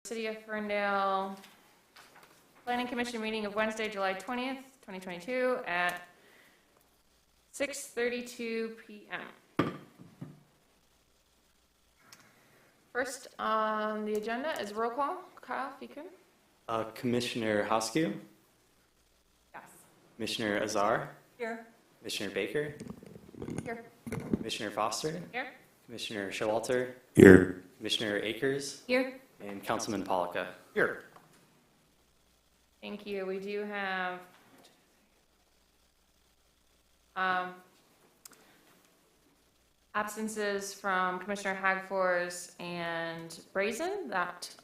City of Ferndale Planning Commission meeting of Wednesday, July 20th, 2022 at 6:32 p.m. First on the agenda is roll call. Kyle, if you could. Commissioner Hoskew? Yes. Commissioner Azar? Here. Commissioner Baker? Here. Commissioner Foster? Here. Commissioner Showalter? Here. Commissioner Akers? Here. And Councilman Polika? Here. Thank you. We do have absences from Commissioner Hagfors and Brazen that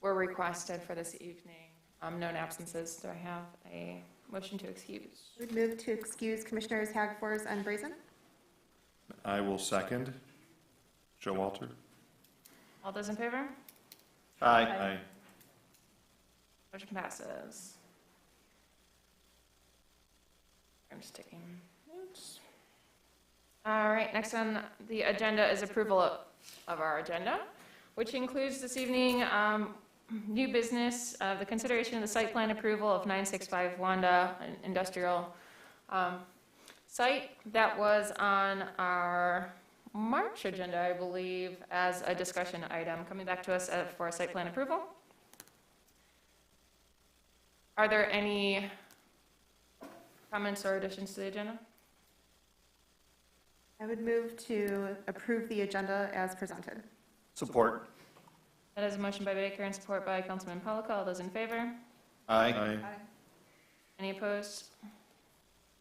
were requested for this evening. Known absences. Do I have a motion to excuse? Would move to excuse Commissioners Hagfors and Brazen. I will second. Showalter? All those in favor? Aye. Motion passes. I'm just taking notes. All right, next on the agenda is approval of our agenda, which includes this evening new business, the consideration of the site plan approval of 965 Wanda, an industrial site that was on our March agenda, I believe, as a discussion item, coming back to us for site plan approval. Are there any comments or additions to the agenda? I would move to approve the agenda as presented. Support. That is a motion by Baker and support by Councilman Polika. All those in favor? Aye. Any opposed?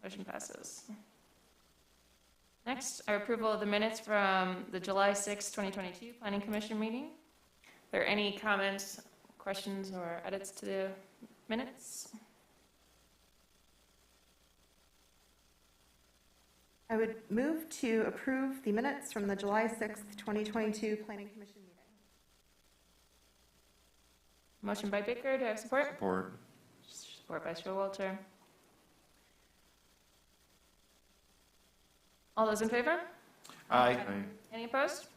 Motion passes. Next, our approval of the minutes from the July 6, 2022 Planning Commission meeting. Are there any comments, questions, or edits to the minutes? I would move to approve the minutes from the July 6th, 2022 Planning Commission meeting. Motion by Baker. Do I have support? Support. Support by Showalter. All those in favor? Aye. Any opposed?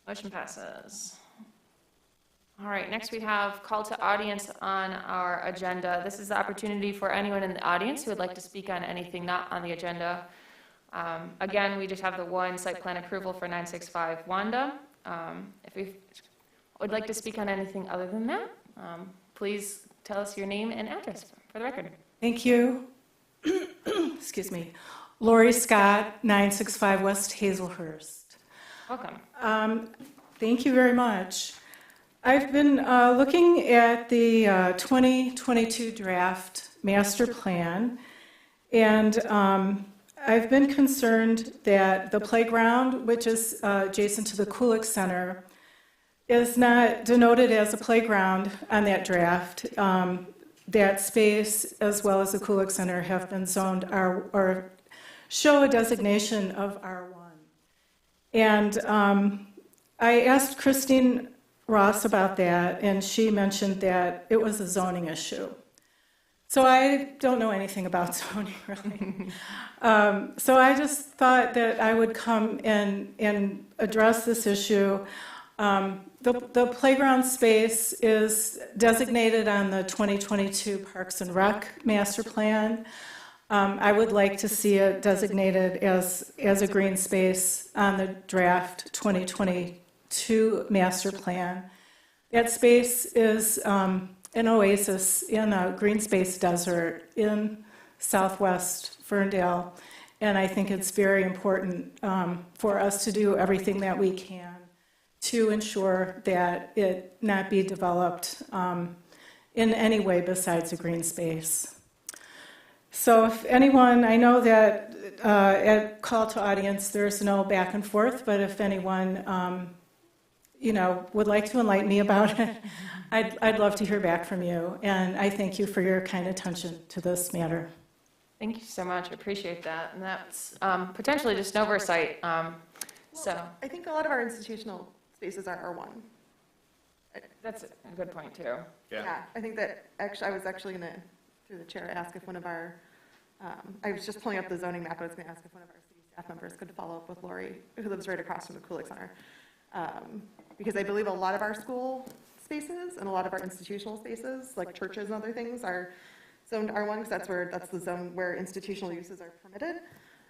Motion passes. All right, next we have call to audience on our agenda. This is the opportunity for anyone in the audience who would like to speak on anything not on the agenda. Again, we just have the one site plan approval for 965 Wanda. If you would like to speak on anything other than that, please tell us your name and address for the record. Thank you. Excuse me. Lori Scott, 965 West Hazelhurst. Welcome. Thank you very much. I've been looking at the 2022 draft master plan, and I've been concerned that the playground, which is adjacent to the Kulik Center, is not denoted as a playground on that draft. That space, as well as the Kulik Center, have been zoned or show a designation of R1. And I asked Christine Ross about that, and she mentioned that it was a zoning issue. So I don't know anything about zoning, really. So I just thought that I would come and address this issue. The playground space is designated on the 2022 Parks and Rec master plan. I would like to see it designated as a green space on the draft 2022 master plan. That space is an oasis in a green space desert in southwest Ferndale, and I think it's very important for us to do everything that we can to ensure that it not be developed in any way besides a green space. So if anyone, I know that at call to audience there's no back and forth, but if anyone would like to enlighten me about it, I'd love to hear back from you. And I thank you for your kind attention to this matter. Thank you so much. I appreciate that. And that's potentially just an oversight. So I think a lot of our institutional spaces are R1. that's a good point too. Yeah, I think that actually, I was actually going to, through the chair, ask if one of our, I was just pulling up the zoning map, I was going to ask if one of our city staff members could follow up with Lori, who lives right across from the Kulik Center, Because I believe a lot of our school spaces and a lot of our institutional spaces, like churches and other things, are zoned R1, because that's the zone where institutional uses are permitted.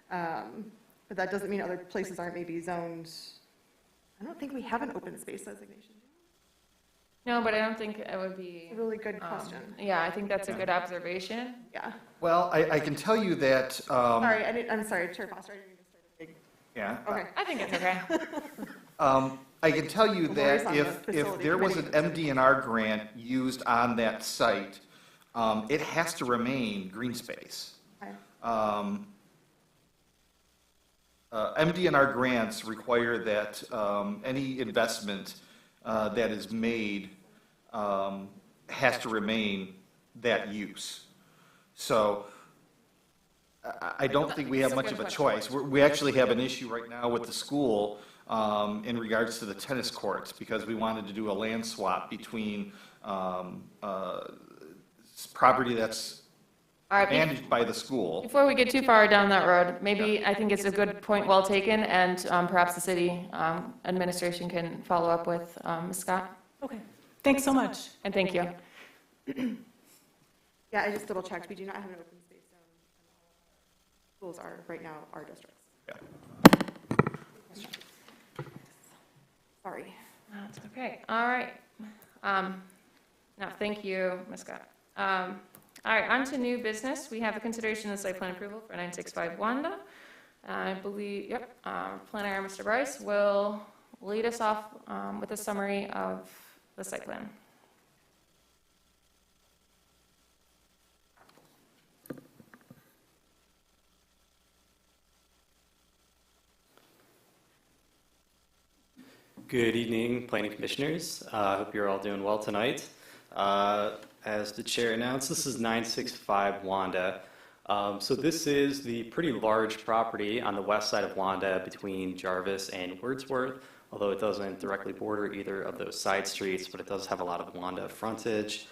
But that doesn't mean other places aren't maybe zoned. I don't think we have an open space designation. No, but I don't think it would be. It's a really good question. Yeah, I think that's a good observation. Yeah. Well, I can tell you that, Sorry, I'm sorry, Chair Foster, I didn't mean to start a big. yeah. Okay. I think it's okay. I can tell you Lori's that on the if facility there was an committee. MDNR grant used on that site, it has to remain green space. Okay. MDNR grants require that any investment that is made has to remain that use. So I don't think we have much of a choice. We actually have an issue right now with the school in regards to the tennis courts, because we wanted to do a land swap between property that's All right, managed by the school. before we get too far down that road, maybe I think it's a good point well taken, and perhaps the city administration can follow up with Ms. Scott. Okay, thanks so much. And thank you. Yeah, I just double checked. We do not have an open space zone. Schools are right now our districts. Yeah. Sorry. That's okay. All right. Now, thank you, Ms. Scott. All right, on to new business. We have a consideration of site plan approval for 965 Wanda. I believe, planner Mr. Bryce will lead us off with a summary of the site plan. Good evening, planning commissioners. I hope you're all doing well tonight. As the chair announced, this is 965 Wanda. So this is the pretty large property on the west side of Wanda between Jarvis and Wordsworth, although it doesn't directly border either of those side streets, but it does have a lot of Wanda frontage.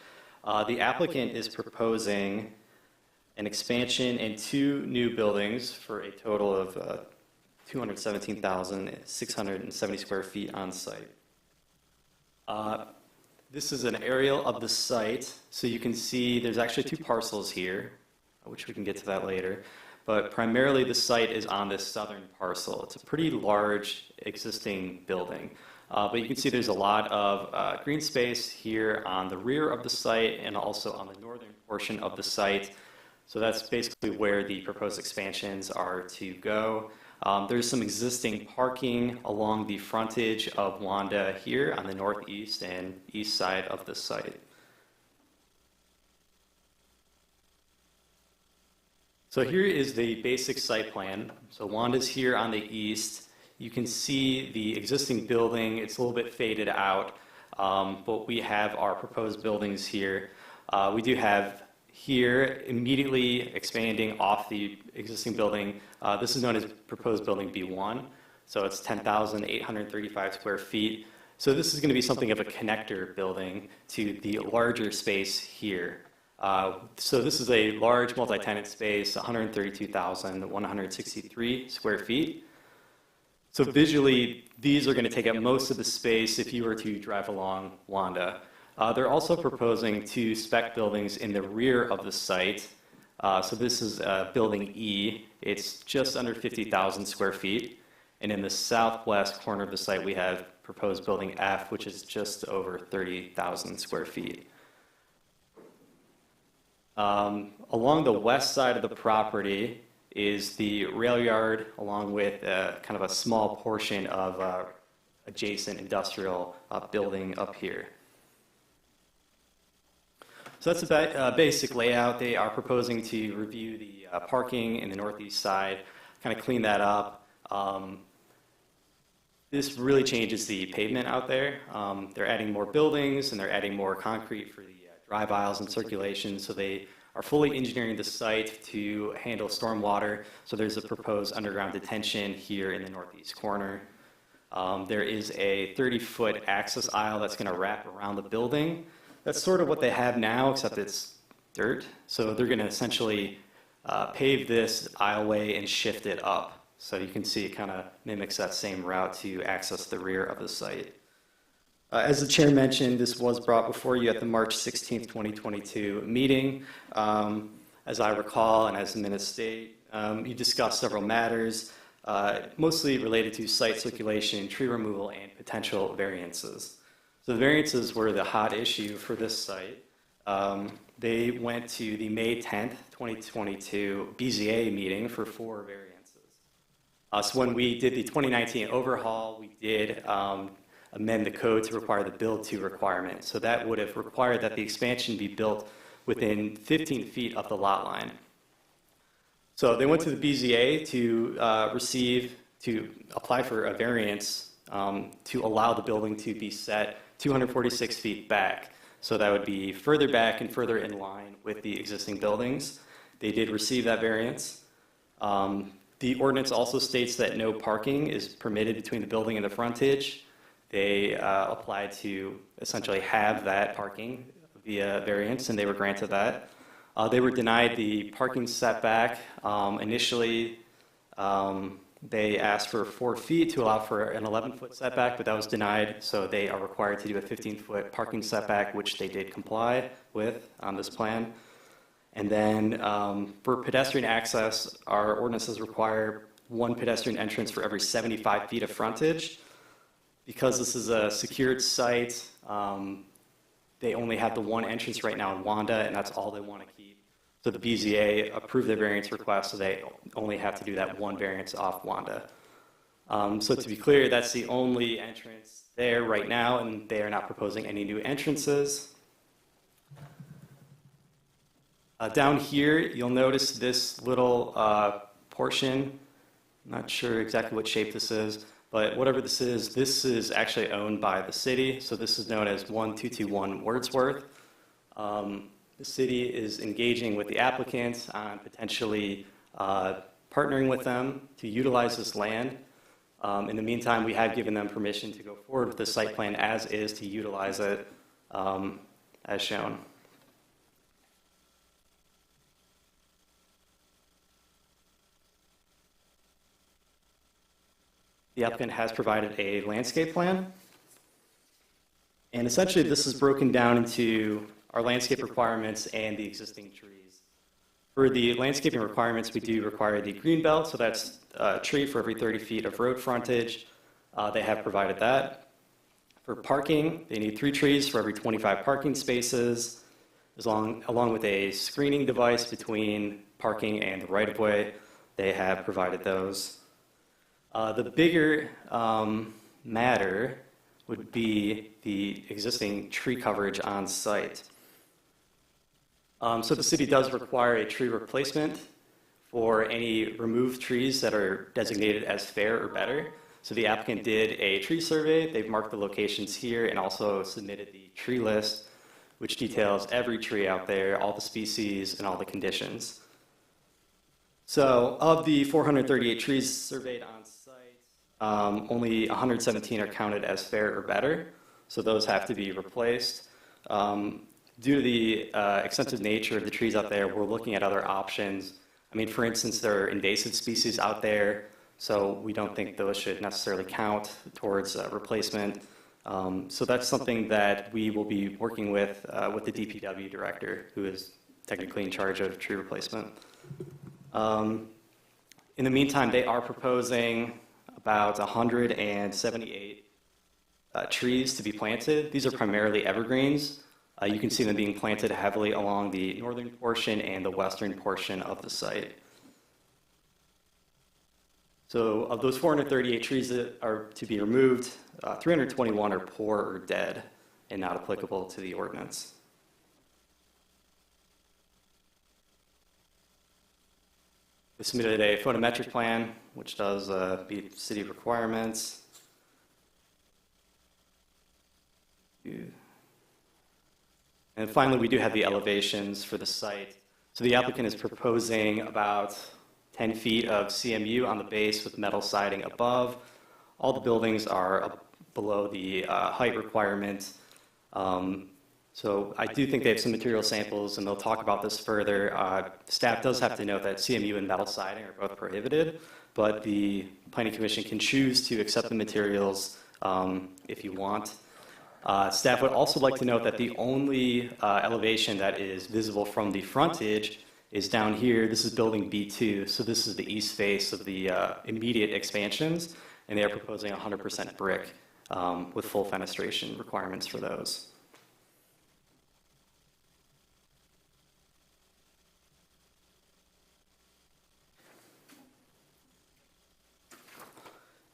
The applicant is proposing an expansion and 2 new buildings for a total of 217,670 square feet on site. This is an aerial of the site, so you can see there's actually 2 parcels here, which we can get to that later, but primarily the site is on this southern parcel. It's a pretty large existing building, but you can see there's a lot of green space here on the rear of the site and also on the northern portion of the site. So that's basically where the proposed expansions are to go. There's some existing parking along the frontage of Wanda here on the northeast and east side of the site. So here is the basic site plan. So Wanda's here on the east. You can see the existing building. It's a little bit faded out, but we have our proposed buildings here. We do have here, immediately expanding off the existing building, this is known as proposed building B1, so it's 10,835 square feet. So this is going to be something of a connector building to the larger space here. So this is a large multi-tenant space, 132,163 square feet. So visually, these are going to take up most of the space if you were to drive along Wanda. They're also proposing 2 spec buildings in the rear of the site. So this is building E. It's just under 50,000 square feet. And in the southwest corner of the site, we have proposed building F, which is just over 30,000 square feet. Along the west side of the property is the rail yard, along with kind of a small portion of adjacent industrial building up here. So that's the basic layout. They are proposing to review the parking in the northeast side, kind of clean that up. This really changes the pavement out there. They're adding more buildings and they're adding more concrete for the drive aisles and circulation. So they are fully engineering the site to handle stormwater. So there's a proposed underground detention here in the northeast corner. There is a 30-foot access aisle that's going to wrap around the building. That's sort of what they have now, except it's dirt. So they're going to essentially pave this aisleway and shift it up. So you can see it kind of mimics that same route to access the rear of the site. As the chair mentioned, this was brought before you at the March 16th, 2022 meeting. As I recall, and as the minutes state, you discussed several matters, mostly related to site circulation, tree removal, and potential variances. So the variances were the hot issue for this site. They went to the May 10th, 2022 BZA meeting for 4 variances. So when we did the 2019 overhaul, we did amend the code to require the build-to requirement. So that would have required that the expansion be built within 15 feet of the lot line. So they went to the BZA to apply for a variance to allow the building to be set 246 feet back. So that would be further back and further in line with the existing buildings. They did receive that variance. The ordinance also states that no parking is permitted between the building and the frontage. They applied to essentially have that parking via variance, and they were granted that. They were denied the parking setback. Initially, they asked for 4 feet to allow for an 11-foot setback, but that was denied, so they are required to do a 15-foot parking setback, which they did comply with on this plan. And then for pedestrian access, our ordinances require 1 pedestrian entrance for every 75 feet of frontage. Because this is a secured site, they only have the 1 entrance right now in Wanda, and that's all they want to keep. So the BZA approved their variance request, so they only have to do that 1 variance off Wanda. So to be clear, that's the only entrance there right now, and they are not proposing any new entrances. Down here, you'll notice this little portion. I'm not sure exactly what shape this is, but whatever this is actually owned by the city. So this is known as 1221 Wordsworth. The city is engaging with the applicants on potentially partnering with them to utilize this land. In the meantime, we have given them permission to go forward with the site plan as is to utilize it as shown. The applicant has provided a landscape plan. And essentially, this is broken down into our landscape requirements and the existing trees. For the landscaping requirements, we do require the green belt, so that's a tree for every 30 feet of road frontage. They have provided that. For parking, they need 3 trees for every 25 parking spaces, along with a screening device between parking and the right-of-way. They have provided those. The bigger matter would be the existing tree coverage on site. So the city does require a tree replacement for any removed trees that are designated as fair or better. So the applicant did a tree survey. They've marked the locations here and also submitted the tree list, which details every tree out there, all the species, and all the conditions. So of the 438 trees surveyed on site, only 117 are counted as fair or better, so those have to be replaced. Due to the extensive nature of the trees out there, we're looking at other options. I mean, for instance, there are invasive species out there, so we don't think those should necessarily count towards replacement. So that's something that we will be working with the DPW director, who is technically in charge of tree replacement. In the meantime, they are proposing about 178 trees to be planted. These are primarily evergreens. You can see them being planted heavily along the northern portion and the western portion of the site. So of those 438 trees that are to be removed, 321 are poor or dead and not applicable to the ordinance. We submitted a photometric plan, which does meet city requirements. And finally, we do have the elevations for the site. So the applicant is proposing about 10 feet of CMU on the base with metal siding above. All the buildings are below the height requirement. So I do think they have some material samples, and they'll talk about this further. Staff does have to note that CMU and metal siding are both prohibited, but the Planning Commission can choose to accept the materials if you want. Staff would also like to note that the only elevation that is visible from the frontage is down here. This is building B2, so this is the east face of the immediate expansions, and they are proposing 100% brick with full fenestration requirements for those.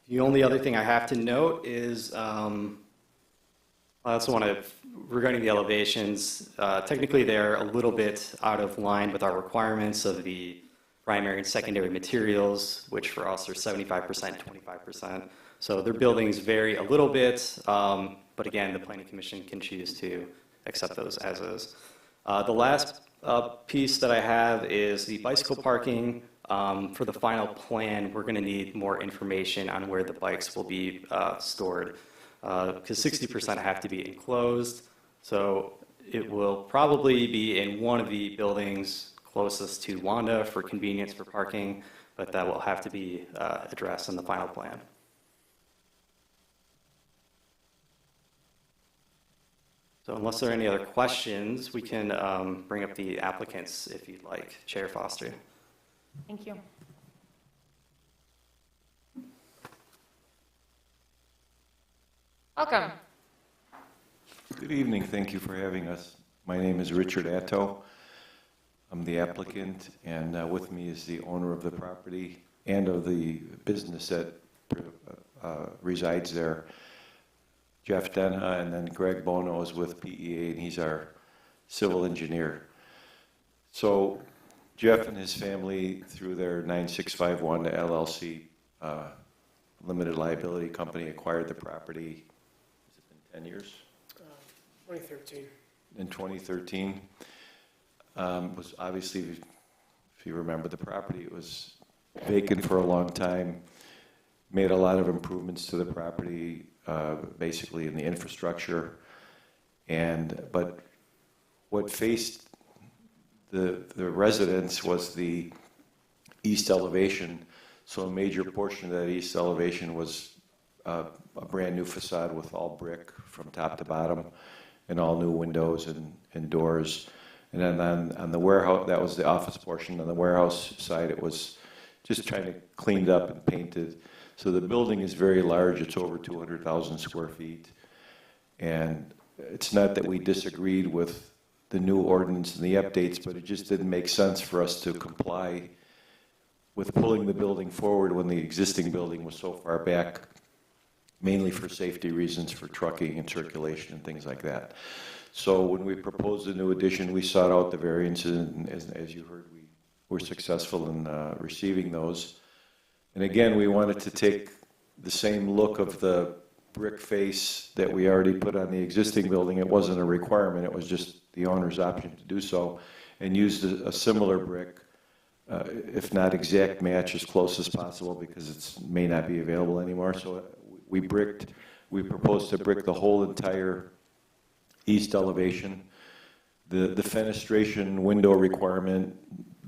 The only other thing I have to note is, I also want to, regarding the elevations, technically they're a little bit out of line with our requirements of the primary and secondary materials, which for us are 75%, 25%. So their buildings vary a little bit, but again, the Planning Commission can choose to accept those as is. The last piece that I have is the bicycle parking. For the final plan, we're going to need more information on where the bikes will be stored, because 60% have to be enclosed. So it will probably be in one of the buildings closest to Wanda for convenience for parking, but that will have to be addressed in the final plan. So unless there are any other questions, we can bring up the applicants if you'd like. Chair Foster. Thank you. Welcome. Good evening. Thank you for having us. My name is Richard Atto. I'm the applicant, and with me is the owner of the property and of the business that resides there, Jeff Denha, and then Greg Bono is with PEA, and he's our civil engineer. So Jeff and his family, through their 9651 LLC limited liability company, acquired the property. Has it been 10 years? 2013. In 2013. Was obviously, if you remember the property, it was vacant for a long time. Made a lot of improvements to the property, basically in the infrastructure. But what faced the residents was the east elevation. So a major portion of that east elevation was a brand new facade with all brick from top to bottom, and all new windows and doors. And then on the warehouse, that was the office portion. On the warehouse side, it was just trying to cleaned up and painted. So the building is very large. It's over 200,000 square feet. And it's not that we disagreed with the new ordinance and the updates, but it just didn't make sense for us to comply with pulling the building forward when the existing building was so far back, mainly for safety reasons, for trucking and circulation and things like that. So when we proposed the new addition, we sought out the variances, and as you heard, we were successful in receiving those. And again, we wanted to take the same look of the brick face that we already put on the existing building. It wasn't a requirement, it was just the owner's option to do so, and used a similar brick, if not exact match, as close as possible, because it may not be available anymore. So we proposed to brick the whole entire east elevation. The fenestration window requirement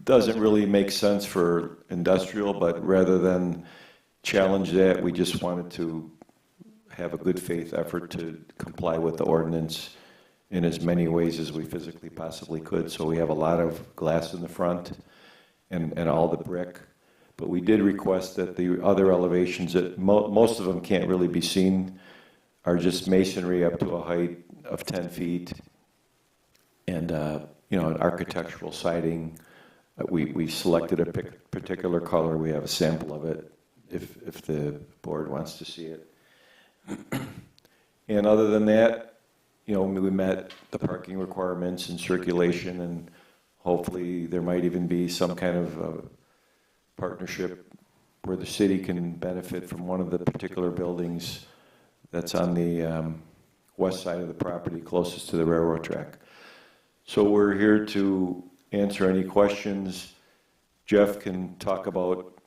doesn't really make sense for industrial, but rather than challenge that, we just wanted to have a good faith effort to comply with the ordinance in as many ways as we physically possibly could. So we have a lot of glass in the front and all the brick. But we did request that the other elevations, that most of them can't really be seen, are just masonry up to a height of 10 feet. And, an architectural siding. We selected a particular color. We have a sample of it if the board wants to see it. And other than that, we met the parking requirements and circulation, and hopefully there might even be some kind of partnership where the city can benefit from one of the particular buildings that's on the west side of the property closest to the railroad track. So we're here to answer any questions. Jeff can talk about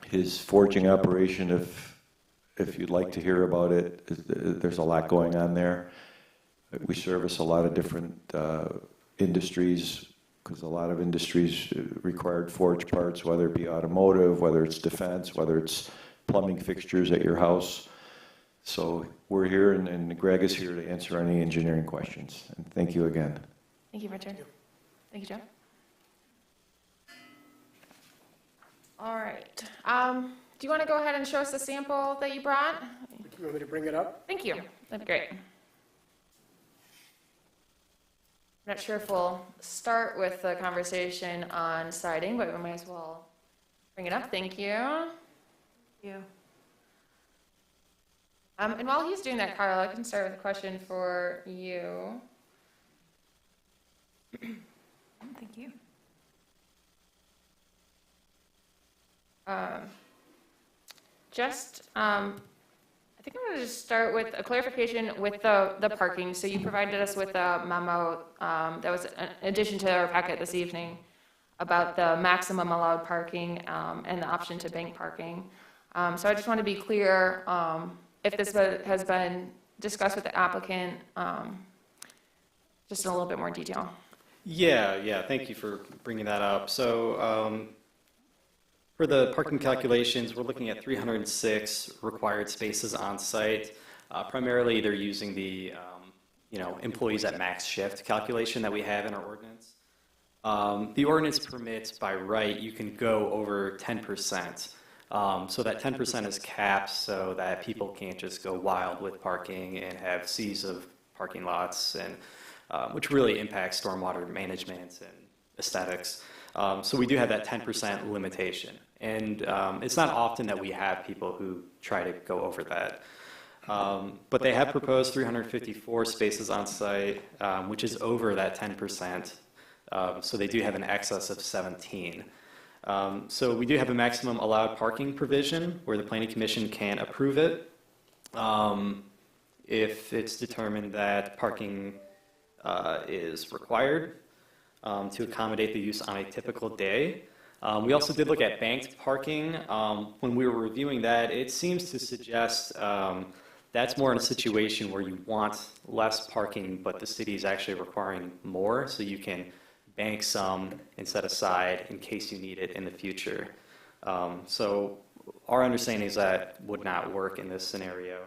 his forging operation if you'd like to hear about it. There's a lot going on there. We service a lot of different industries, because a lot of industries required forged parts, whether it be automotive, whether it's defense, whether it's plumbing fixtures at your house. So we're here, and Greg is here to answer any engineering questions. And thank you again. Thank you, Richard. Thank you, Joe. All right. Do you want to go ahead and show us the sample that you brought? You want me to bring it up? Thank you. That'd be great. I'm not sure if we'll start with the conversation on siding, but we might as well bring it up. Thank you. Thank you. And while he's doing that, Carl, I can start with a question for you. Thank you. I think I'm going to just start with a clarification with the parking. So you provided us with a memo that was in addition to our packet this evening about the maximum allowed parking and the option to bank parking. So I just want to be clear if this has been discussed with the applicant, just in a little bit more detail. Yeah, thank you for bringing that up. So for the parking calculations, we're looking at 306 required spaces on site. Primarily, they're using the employees at max shift calculation that we have in our ordinance. The ordinance permits by right, you can go over 10%. So that 10% is capped so that people can't just go wild with parking and have seas of parking lots, and which really impacts stormwater management and aesthetics. So we do have that 10% limitation. And it's not often that we have people who try to go over that. But they have proposed 354 spaces on site, which is over that 10%. So they do have an excess of 17. So we do have a maximum allowed parking provision where the Planning Commission can approve it if it's determined that parking is required to accommodate the use on a typical day. We also did look at banked parking. When we were reviewing that, it seems to suggest that's more in a situation where you want less parking, but the city is actually requiring more, so you can bank some and set aside in case you need it in the future. So our understanding is that would not work in this scenario.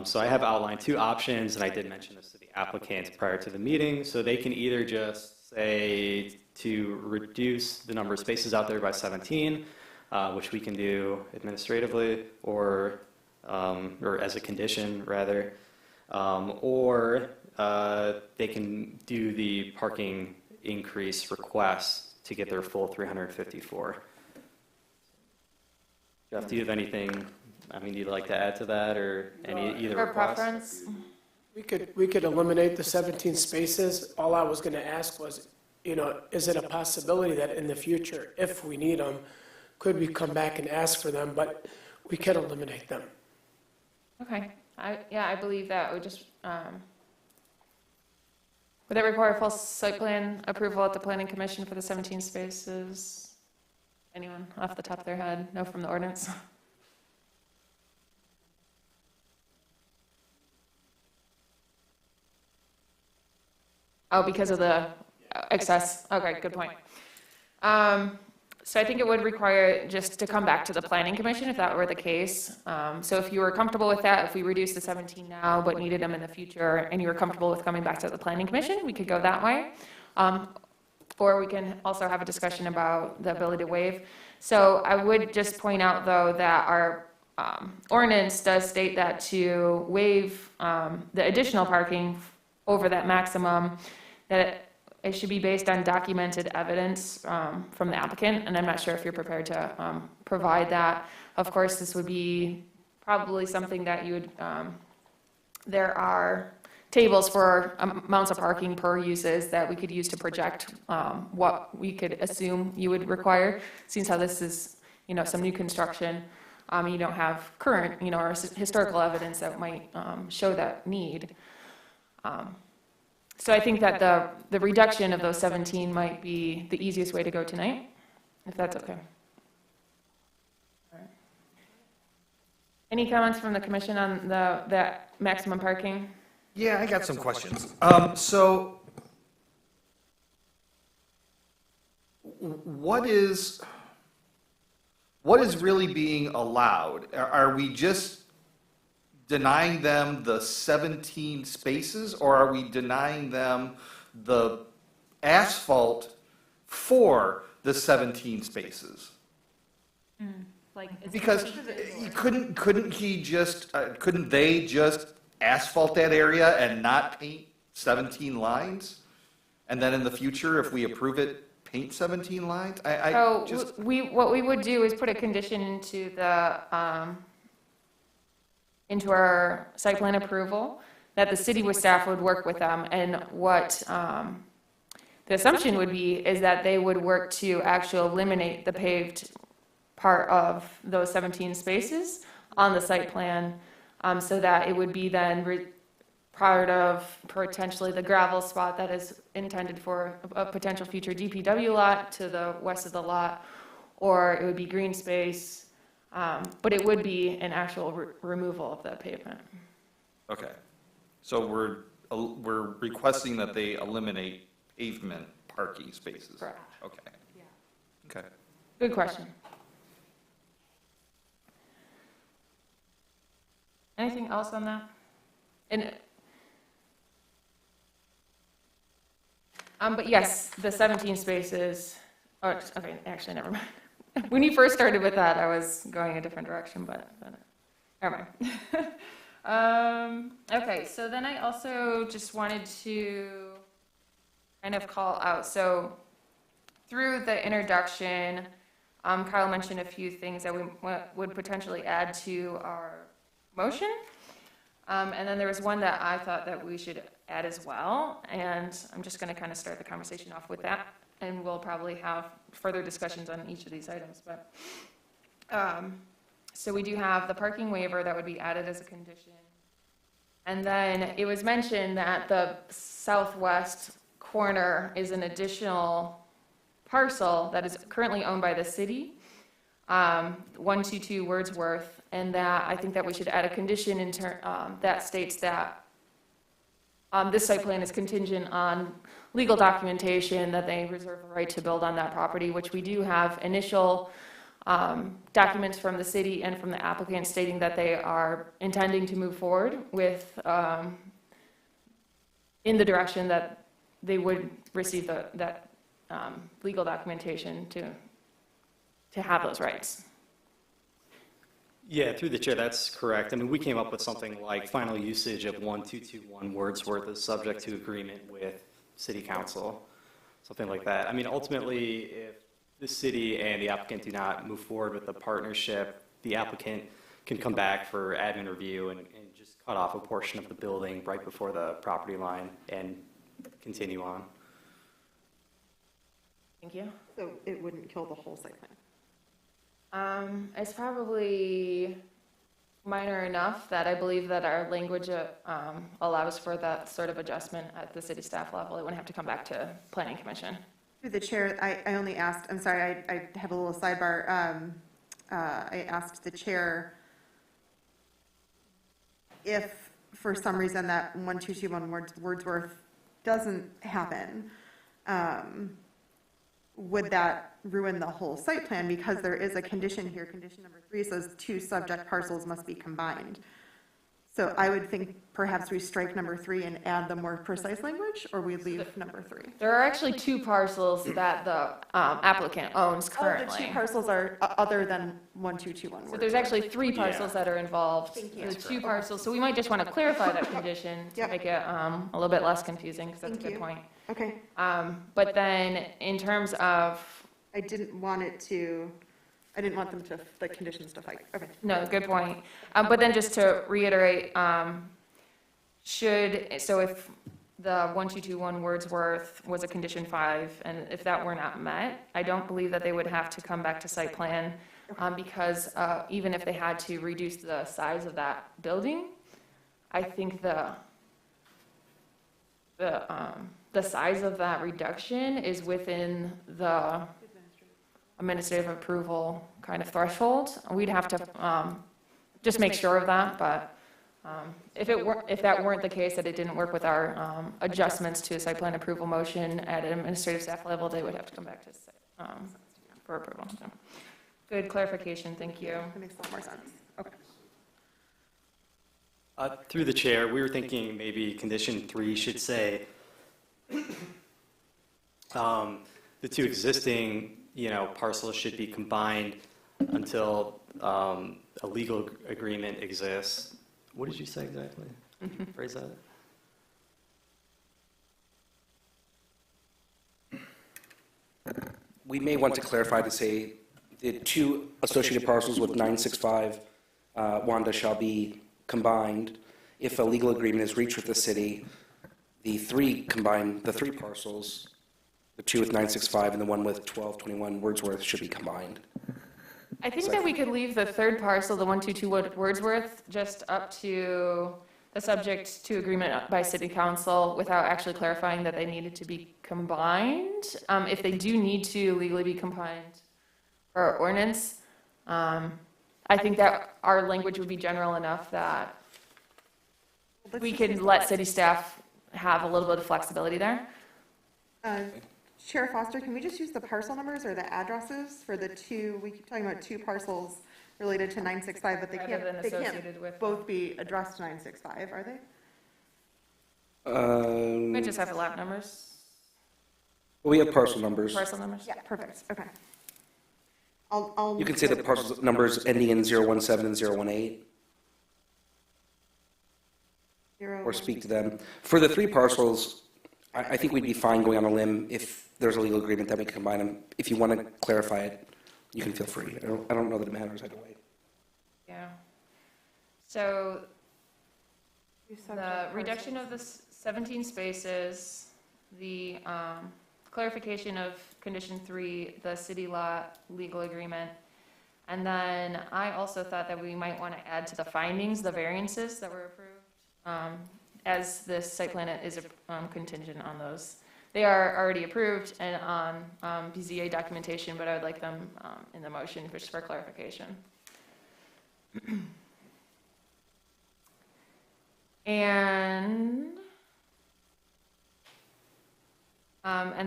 So I have outlined two options, and I did mention this to the applicant prior to the meeting. So they can either just say to reduce the number of spaces out there by 17, which we can do administratively, or as a condition, rather, or they can do the parking increase request to get their full 354. Jeff, do you have anything, you'd like to add to that, or either Or request? preference? We could eliminate the 17 spaces. All I was going to ask was, is it a possibility that in the future, if we need them, could we come back and ask for them? But we can eliminate them. Okay. I believe that would just, would that require full site plan approval at the Planning Commission for the 17 spaces? Anyone off the top of their head know from the ordinance? Oh, because of the excess. Okay, good point. So I think it would require just to come back to the Planning Commission if that were the case. So if you were comfortable with that, if we reduced the 17 now but needed them in the future, and you were comfortable with coming back to the Planning Commission, we could go that way. Or we can also have a discussion about the ability to waive. So I would just point out, though, that our ordinance does state that to waive the additional parking over that maximum, that it should be based on documented evidence from the applicant, and I'm not sure if you're prepared to provide that. Of course, this would be probably something that you would, there are tables for amounts of parking per uses that we could use to project what we could assume you would require, since how this is, some new construction. You don't have current, or historical evidence that might show that need. So I think that the reduction of those 17 might be the easiest way to go tonight, if that's okay. All right. Any comments from the commission on that maximum parking? Yeah, I got some questions. So what is really being allowed? Are we just denying them the 17 spaces, or are we denying them the asphalt for the 17 spaces? Like, it's Because couldn't they just asphalt that area and not paint 17 lines? And then in the future, if we approve it, paint 17 lines? So just, what we would do is put a condition into into our site plan approval, that the city with staff would work with them, and what the assumption would be is that they would work to actually eliminate the paved part of those 17 spaces on the site plan, so that it would be then part of potentially the gravel spot that is intended for a potential future DPW lot to the west of the lot, or it would be green space, but it would be an actual removal of the pavement. okay. So we're requesting that they eliminate pavement parking spaces? Correct. Okay. Okay. Good question. Anything else on that? And, but yes, the 17 spaces, oh, okay, actually, never mind. When you first started with that, I was going a different direction, but never mind. Okay, so then I also just wanted to kind of call out, so through the introduction, Kyle mentioned a few things that we would potentially add to our motion. And then there was one that I thought that we should add as well, and I'm just going to kind of start the conversation off with that, and we'll probably have further discussions on each of these items. But so we do have the parking waiver that would be added as a condition, and then it was mentioned that the southwest corner is an additional parcel that is currently owned by the city, 122 Wordsworth, and that I think that we should add a condition in that states that this site plan is contingent on legal documentation that they reserve the right to build on that property, which we do have initial documents from the city and from the applicant stating that they are intending to move forward with in the direction that they would receive that legal documentation to have those rights. Yeah, through the chair, that's correct. I mean, we came up with something like final usage of 1221 Wordsworth is subject to agreement with city council, something like that. I mean, ultimately, if the city and the applicant do not move forward with the partnership, the applicant can come back for admin review and just cut off a portion of the building right before the property line and continue on. Thank you. So it wouldn't kill the whole site plan? It's probably minor enough that I believe that our language allows for that sort of adjustment at the city staff level. It wouldn't have to come back to planning commission. Through the chair, I only asked, I'm sorry, I have a little sidebar. I asked the chair if for some reason that 1221 Wordsworth doesn't happen, would that ruin the whole site plan? Because there is a condition here, condition number 3 says 2 subject parcels must be combined. So I would think perhaps we strike number 3 and add the more precise language, or we leave number 3. There are actually 2 parcels that the applicant owns currently. The 2 parcels are other than 1221. So there's actually 3 parcels that are involved. Thank you. The 2 parcels, so we might just want to clarify that condition to Yep. make it a little bit less confusing, because that's a Thank good you. point. Okay. But then in terms of, I didn't want them to, the conditions to fight. Okay. no, good point. But then just to reiterate, so if the 1221 Wordsworth was a condition 5, and if that were not met, I don't believe that they would have to come back to site plan, because even if they had to reduce the size of that building, I think the size of that reduction is within the administrative approval kind of threshold. We'd have to just make sure of that, but if that weren't the case, that it didn't work with our adjustments to a site plan approval motion at an administrative staff level, they would have to come back to for approval. So, good clarification, thank you. That makes a lot more sense. Okay. Through the chair, we were thinking maybe condition 3 should say the two existing, parcels should be combined until a legal agreement exists. What did you say exactly? Phrase that. We may want to clarify to say the two associated parcels with 965 Wanda shall be combined. If a legal agreement is reached with the city, the three parcels, the two with 965 and the one with 1221 Wordsworth should be combined. I think that we could leave the third parcel, the 122 Wordsworth, just up to the subject to agreement by city council without actually clarifying that they needed to be combined. If they do need to legally be combined for our ordinance, I think that our language would be general enough that we can let city staff have a little bit of flexibility there. Chair Foster, can we just use the parcel numbers or the addresses for the two, we keep talking about two parcels related to 965, but they Rather than can't associated with both be addressed to 965, are they? We just have lot numbers, We have parcel numbers. parcel numbers. Yeah, perfect, okay. I'll. You can say the parcel numbers ending in 017 and 018, or speak to them. For the three parcels, I think we'd be fine going on a limb if there's a legal agreement that we can combine them. If you want to clarify it, you can feel free. I don't know that it matters either way. Yeah. So the reduction of the 17 spaces, the clarification of condition 3, the city lot legal agreement, and then I also thought that we might want to add to the findings, the variances that were approved, as this site plan is contingent on those. They are already approved and on BZA documentation, but I would like them in the motion just for clarification. And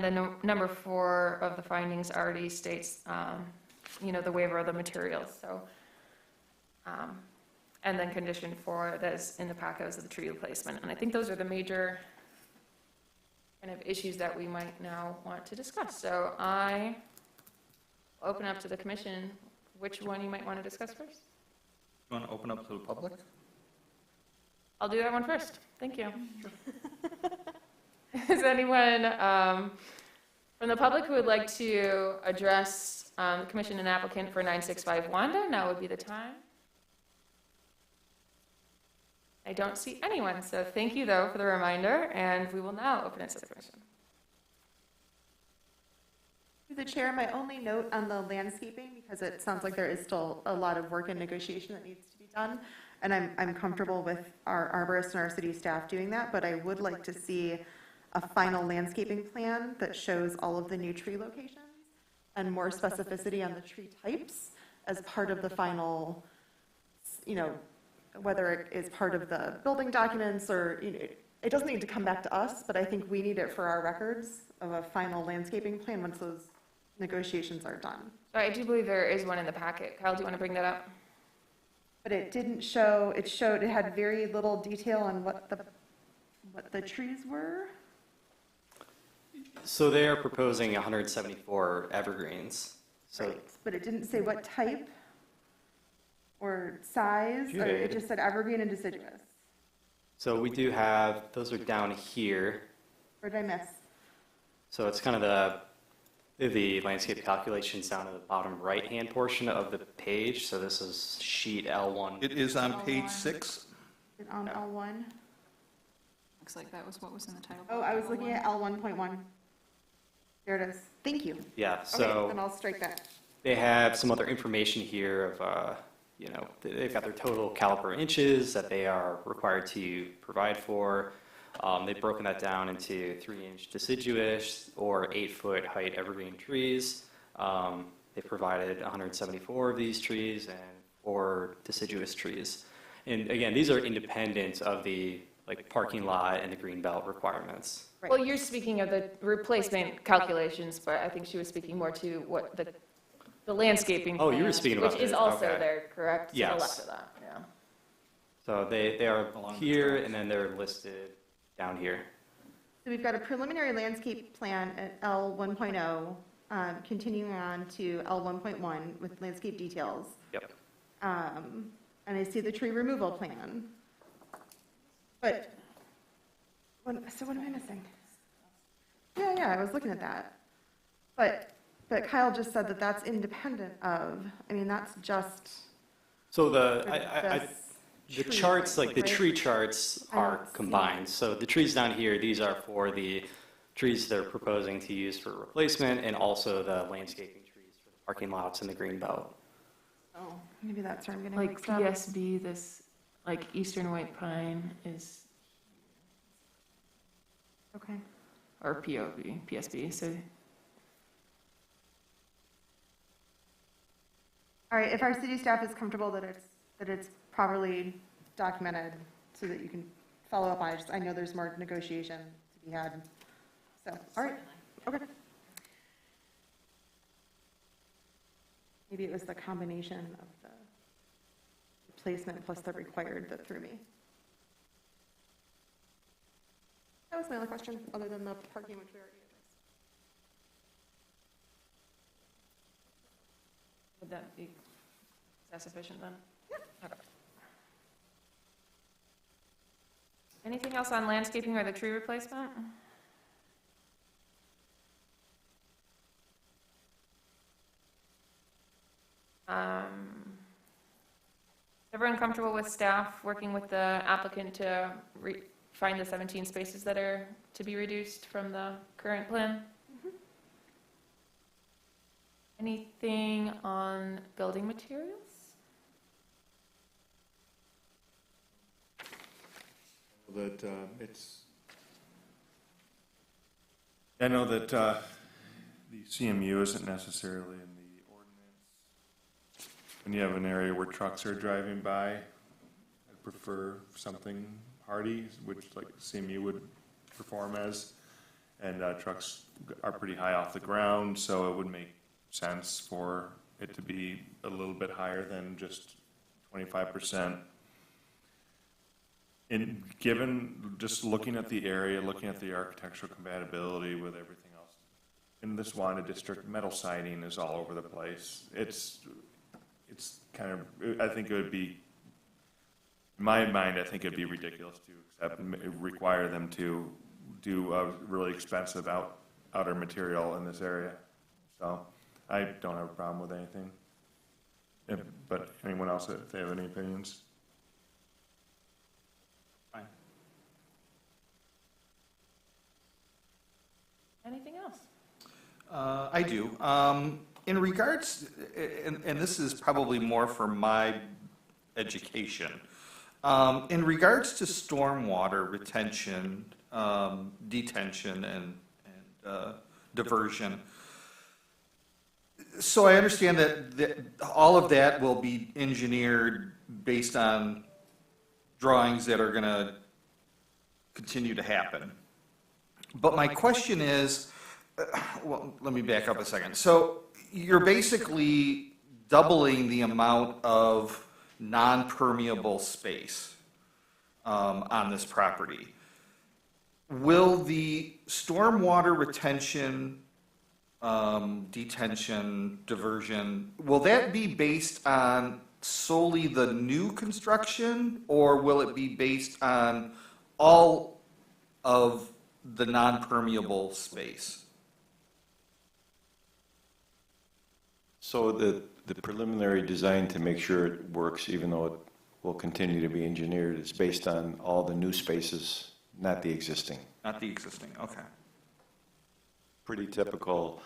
then number 4 of the findings already states, the waiver of the materials. So, and then condition 4 that is in the packet is the tree replacement. And I think those are the major kind of issues that we might now want to discuss. So I will open up to the commission. Which one you might want to discuss first? You want to open up to the public? I'll do that one first. Thank you. Is anyone from the public who would like to address the commission and applicant for 965 Wanda? Now would be the time. I don't see anyone, so thank you, though, for the reminder, and we will now open it to the commission. Through the chair, my only note on the landscaping, because it sounds like there is still a lot of work and negotiation that needs to be done, and I'm comfortable with our arborist and our city staff doing that, but I would like to see a final landscaping plan that shows all of the new tree locations and more specificity on the tree types as part of the final, whether it is part of the building documents or, it doesn't need to come back to us, but I think we need it for our records of a final landscaping plan once those negotiations are done. So I do believe there is one in the packet. Kyle, do you want to bring that up? But it didn't show, it had very little detail on what the trees were. So they are proposing 174 evergreens. So Right, but it didn't say what type or size, or it just said evergreen and deciduous. So we do have, those are down here. Or did I miss? So it's kind of the landscape calculations down at the bottom right-hand portion of the page. So this is sheet L1. It is on page 6. Is it on L1? Looks like that was what was in the title. Oh, I was looking at L1.1. There it is. Thank you. Yeah, Okay, so then I'll strike that. they have some other information here of, they've got their total caliper inches that they are required to provide for. They've broken that down into 3-inch deciduous or 8-foot height evergreen trees. They provided 174 of these trees and 4 deciduous trees. And again, these are independent of the parking lot and the green belt requirements. Right. Well, you're speaking of the replacement calculations, but I think she was speaking more to what the landscaping Oh, you were plan, speaking about which is this, also okay. there, correct? To Yes. the left of that, yeah. So they are Along the here, tracks. and then they're listed down here. So we've got a preliminary landscape plan at L 1.0, continuing on to L 1.1 with landscape details. Yep. And I see the tree removal plan. But, so what am I missing? Yeah, I was looking at that. But Kyle just said that that's independent of, I mean, that's just. So for the tree charts, thing, like the right? tree charts I are don't see combined. So the trees down here, these are for the trees they're proposing to use for replacement, and also the landscaping trees for the parking lots and the green belt. Oh, maybe that's where I'm getting Like mixed up. PSB, this, like Eastern White Pine is, Okay. or POB, PSB, so All right, if our city staff is comfortable that it's properly documented so that you can follow up on it, I know there's more negotiation to be had. So, all right, okay. Maybe it was the combination of the replacement plus the required that threw me. That was my only question, other than the parking, which we already addressed. would that be, is that sufficient then? Yeah. Okay. Anything else on landscaping or the tree replacement? Everyone comfortable with staff working with the applicant to find the 17 spaces that are to be reduced from the current plan? Anything on building materials? That I know that the CMU isn't necessarily in the ordinance. When you have an area where trucks are driving by, I prefer something hardy, which like CMU would perform as. And trucks are pretty high off the ground, so it would make sense for it to be a little bit higher than just 25%. And given, just looking at the area, looking at the architectural compatibility with everything else, in this Wanda district, metal siding is all over the place. It's kind of, I think it would be, in my mind, I think it'd be ridiculous to require them to do a really expensive outer material in this area. So I don't have a problem with anything. But anyone else, if they have any opinions? Fine. Anything else? I do. In regards, and this is probably more for my education, in regards to stormwater retention, detention, and diversion, so I understand that all of that will be engineered based on drawings that are going to continue to happen. But my question is, well, let me back up a second. So you're basically doubling the amount of non-permeable space on this property. Will the stormwater retention, detention, diversion, will that be based on solely the new construction, or will it be based on all of the non-permeable space? So the preliminary design to make sure it works, even though it will continue to be engineered, is based on all the new spaces, not the existing. Not the existing, okay. Pretty typical.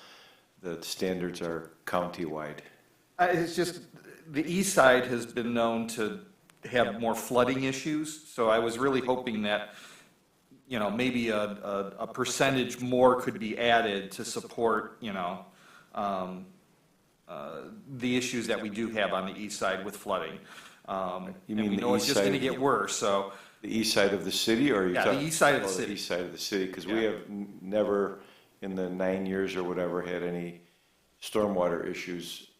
The standards are county-wide. It's just, the east side has been known to have more flooding issues, so I was really hoping that, you know, maybe a percentage more could be added to support, you know, the issues that we do have on the east side with flooding. You mean we the know it's east just side going to of get the- worse, so. The east side of the city, or are you Yeah, talking? the east side of the Oh, city. east side of the city, because we Yeah. have never, in the 9 years or whatever, had any stormwater issues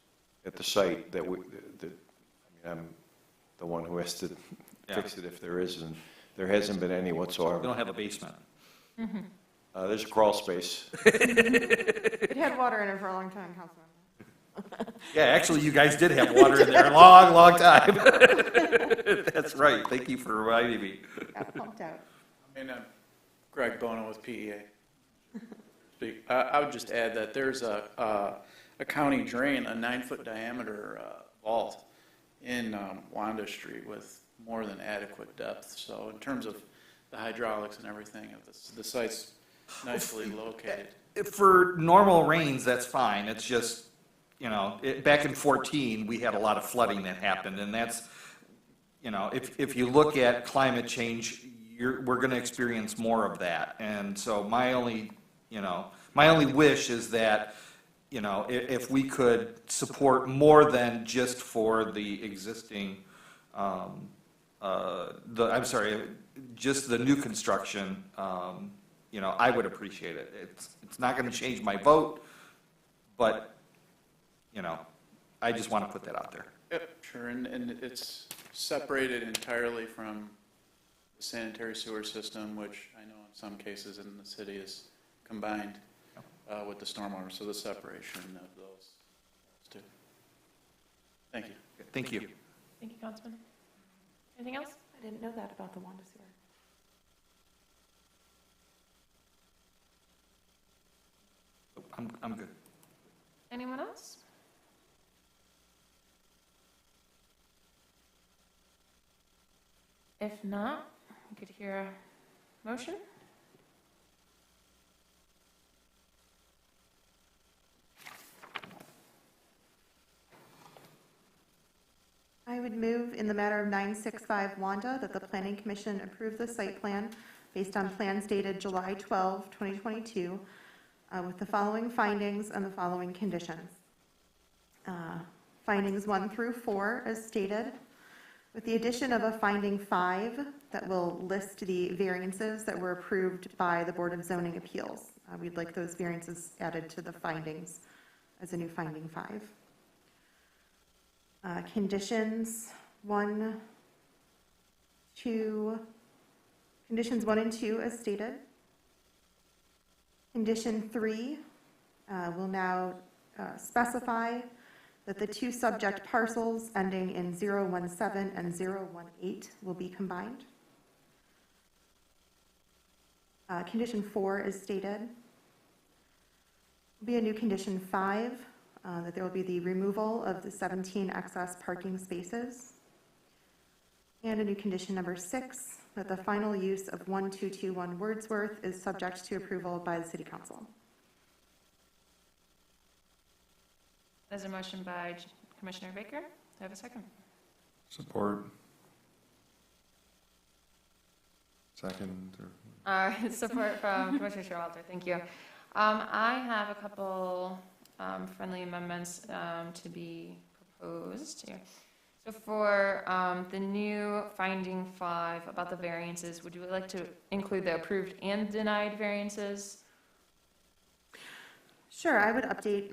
at the site that I mean, I'm the one who has to fix it if there isn't. There hasn't been any whatsoever. We don't have a basement. There's a crawl space. It had water in it for a long time, Councilman. Yeah, actually, you guys did have water in there a long, long time. That's right. Thank you for reminding me. Got pumped out. Greg Bono with PEA. I would just add that there's a county drain, a 9-foot diameter vault in Wanda Street with more than adequate depth. So in terms of the hydraulics and everything, the site's nicely located. For normal rains, that's fine. It's just, back in 14, we had a lot of flooding that happened, and that's, if you look at climate change, we're going to experience more of that. And so my only wish is that, if we could support more than just for the existing, just the new construction, I would appreciate it. It's not going to change my vote, but, I just want to put that out there. Yep, sure, and it's separated entirely from the sanitary sewer system, which I know in some cases in the city is combined with the stormwater, so the separation of those two. Thank you. Thank you. Thank you, Councilman. Anything else? I didn't know that about the Wanda sewer. I'm good. Anyone else? If not, we could hear a motion. I would move in the matter of 965 Wanda that the Planning Commission approve the site plan based on plans dated July 12, 2022, with the following findings and the following conditions. Findings 1 through 4 as stated, with the addition of a finding 5 that will list the variances that were approved by the Board of Zoning Appeals. We'd like those variances added to the findings as a new finding 5. Conditions 1 and 2 as stated. Condition 3 will now specify that the 2 subject parcels ending in 017 and 018 will be combined. Condition 4 is stated. Will be a new condition 5, that there will be the removal of the 17 excess parking spaces. And a new condition number 6, that the final use of 1221 Wordsworth is subject to approval by the City Council. There's a motion by Commissioner Baker. Do I have a second? Support. Second. Support from Commissioner Showalter. Thank you. I have a couple friendly amendments to be proposed here. So for the new finding 5 about the variances, would you like to include the approved and denied variances? Sure, I would update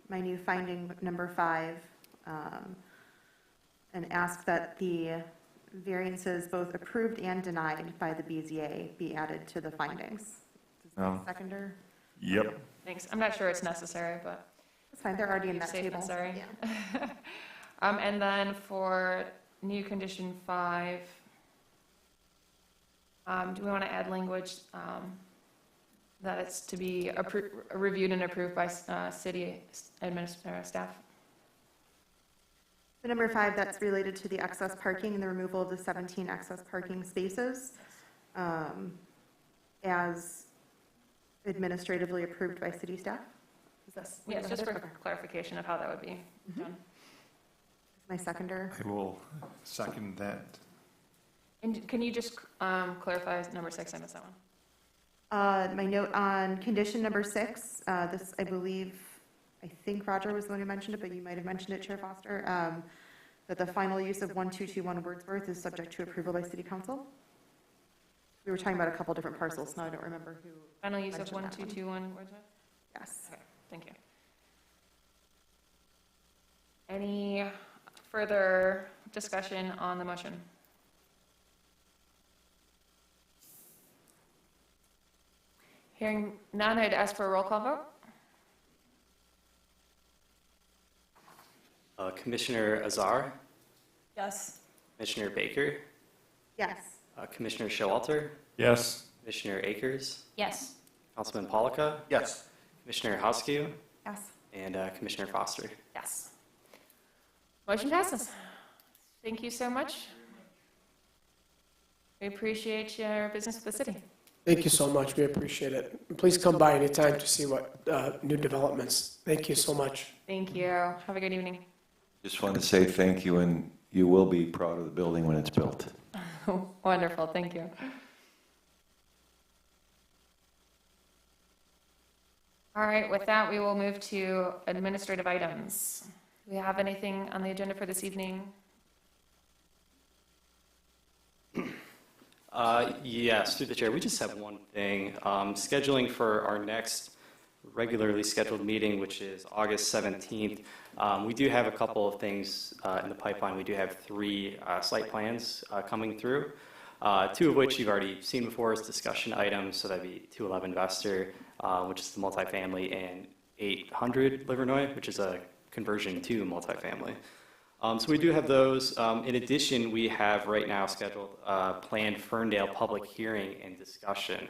my new finding number 5 and ask that the variances, both approved and denied by the BZA, be added to the findings. Is there a seconder? Yep. Thanks. I'm not sure it's necessary, but That's fine, they're already in that safe table. and sorry. Yeah. And then for new condition 5, do we want to add language that it's to be reviewed and approved by city staff? The number 5, that's related to the excess parking and the removal of the 17 excess parking spaces as administratively approved by city staff. Is that Yes, just for clarification of how that would be done. my seconder? I will second that. And can you just clarify number 6? I missed that one. My note on condition number 6, this, I think Roger was the one who mentioned it, but you might have mentioned it, Chair Foster, that the final use of 1221 Wordsworth is subject to approval by City Council. We were talking about a couple different parcels, now I don't remember who. Final use of mentioned that one. 1221 Wordsworth? Yes. Okay, thank you. Any further discussion on the motion? Hearing none, I'd ask for a roll call vote. Commissioner Azar, Yes. Commissioner Baker, Yes. Commissioner Showalter, Yes. Commissioner Akers, Yes. Councilman Polika, Yes. Commissioner Hoskew, Yes. and Commissioner Foster. Yes. Motion passes. Thank you so much. We appreciate your business with the city. Thank you so much, we appreciate it. Please come by anytime to see what new developments. Thank you so much. Thank you. Have a good evening. Just want to say thank you, and you will be proud of the building when it's built. Wonderful, thank you. All right, with that, we will move to administrative items. Do we have anything on the agenda for this evening? Yes, through the chair, we just have one thing. Scheduling for our next regularly scheduled meeting, which is August 17th. We do have a couple of things in the pipeline. We do have 3 site plans coming through, 2 of which you've already seen before as discussion items. So that'd be 211 Vester, which is the multifamily, and 800 Livernois, which is a conversion to multifamily. So we do have those. In addition, we have right now scheduled planned Ferndale public hearing and discussion.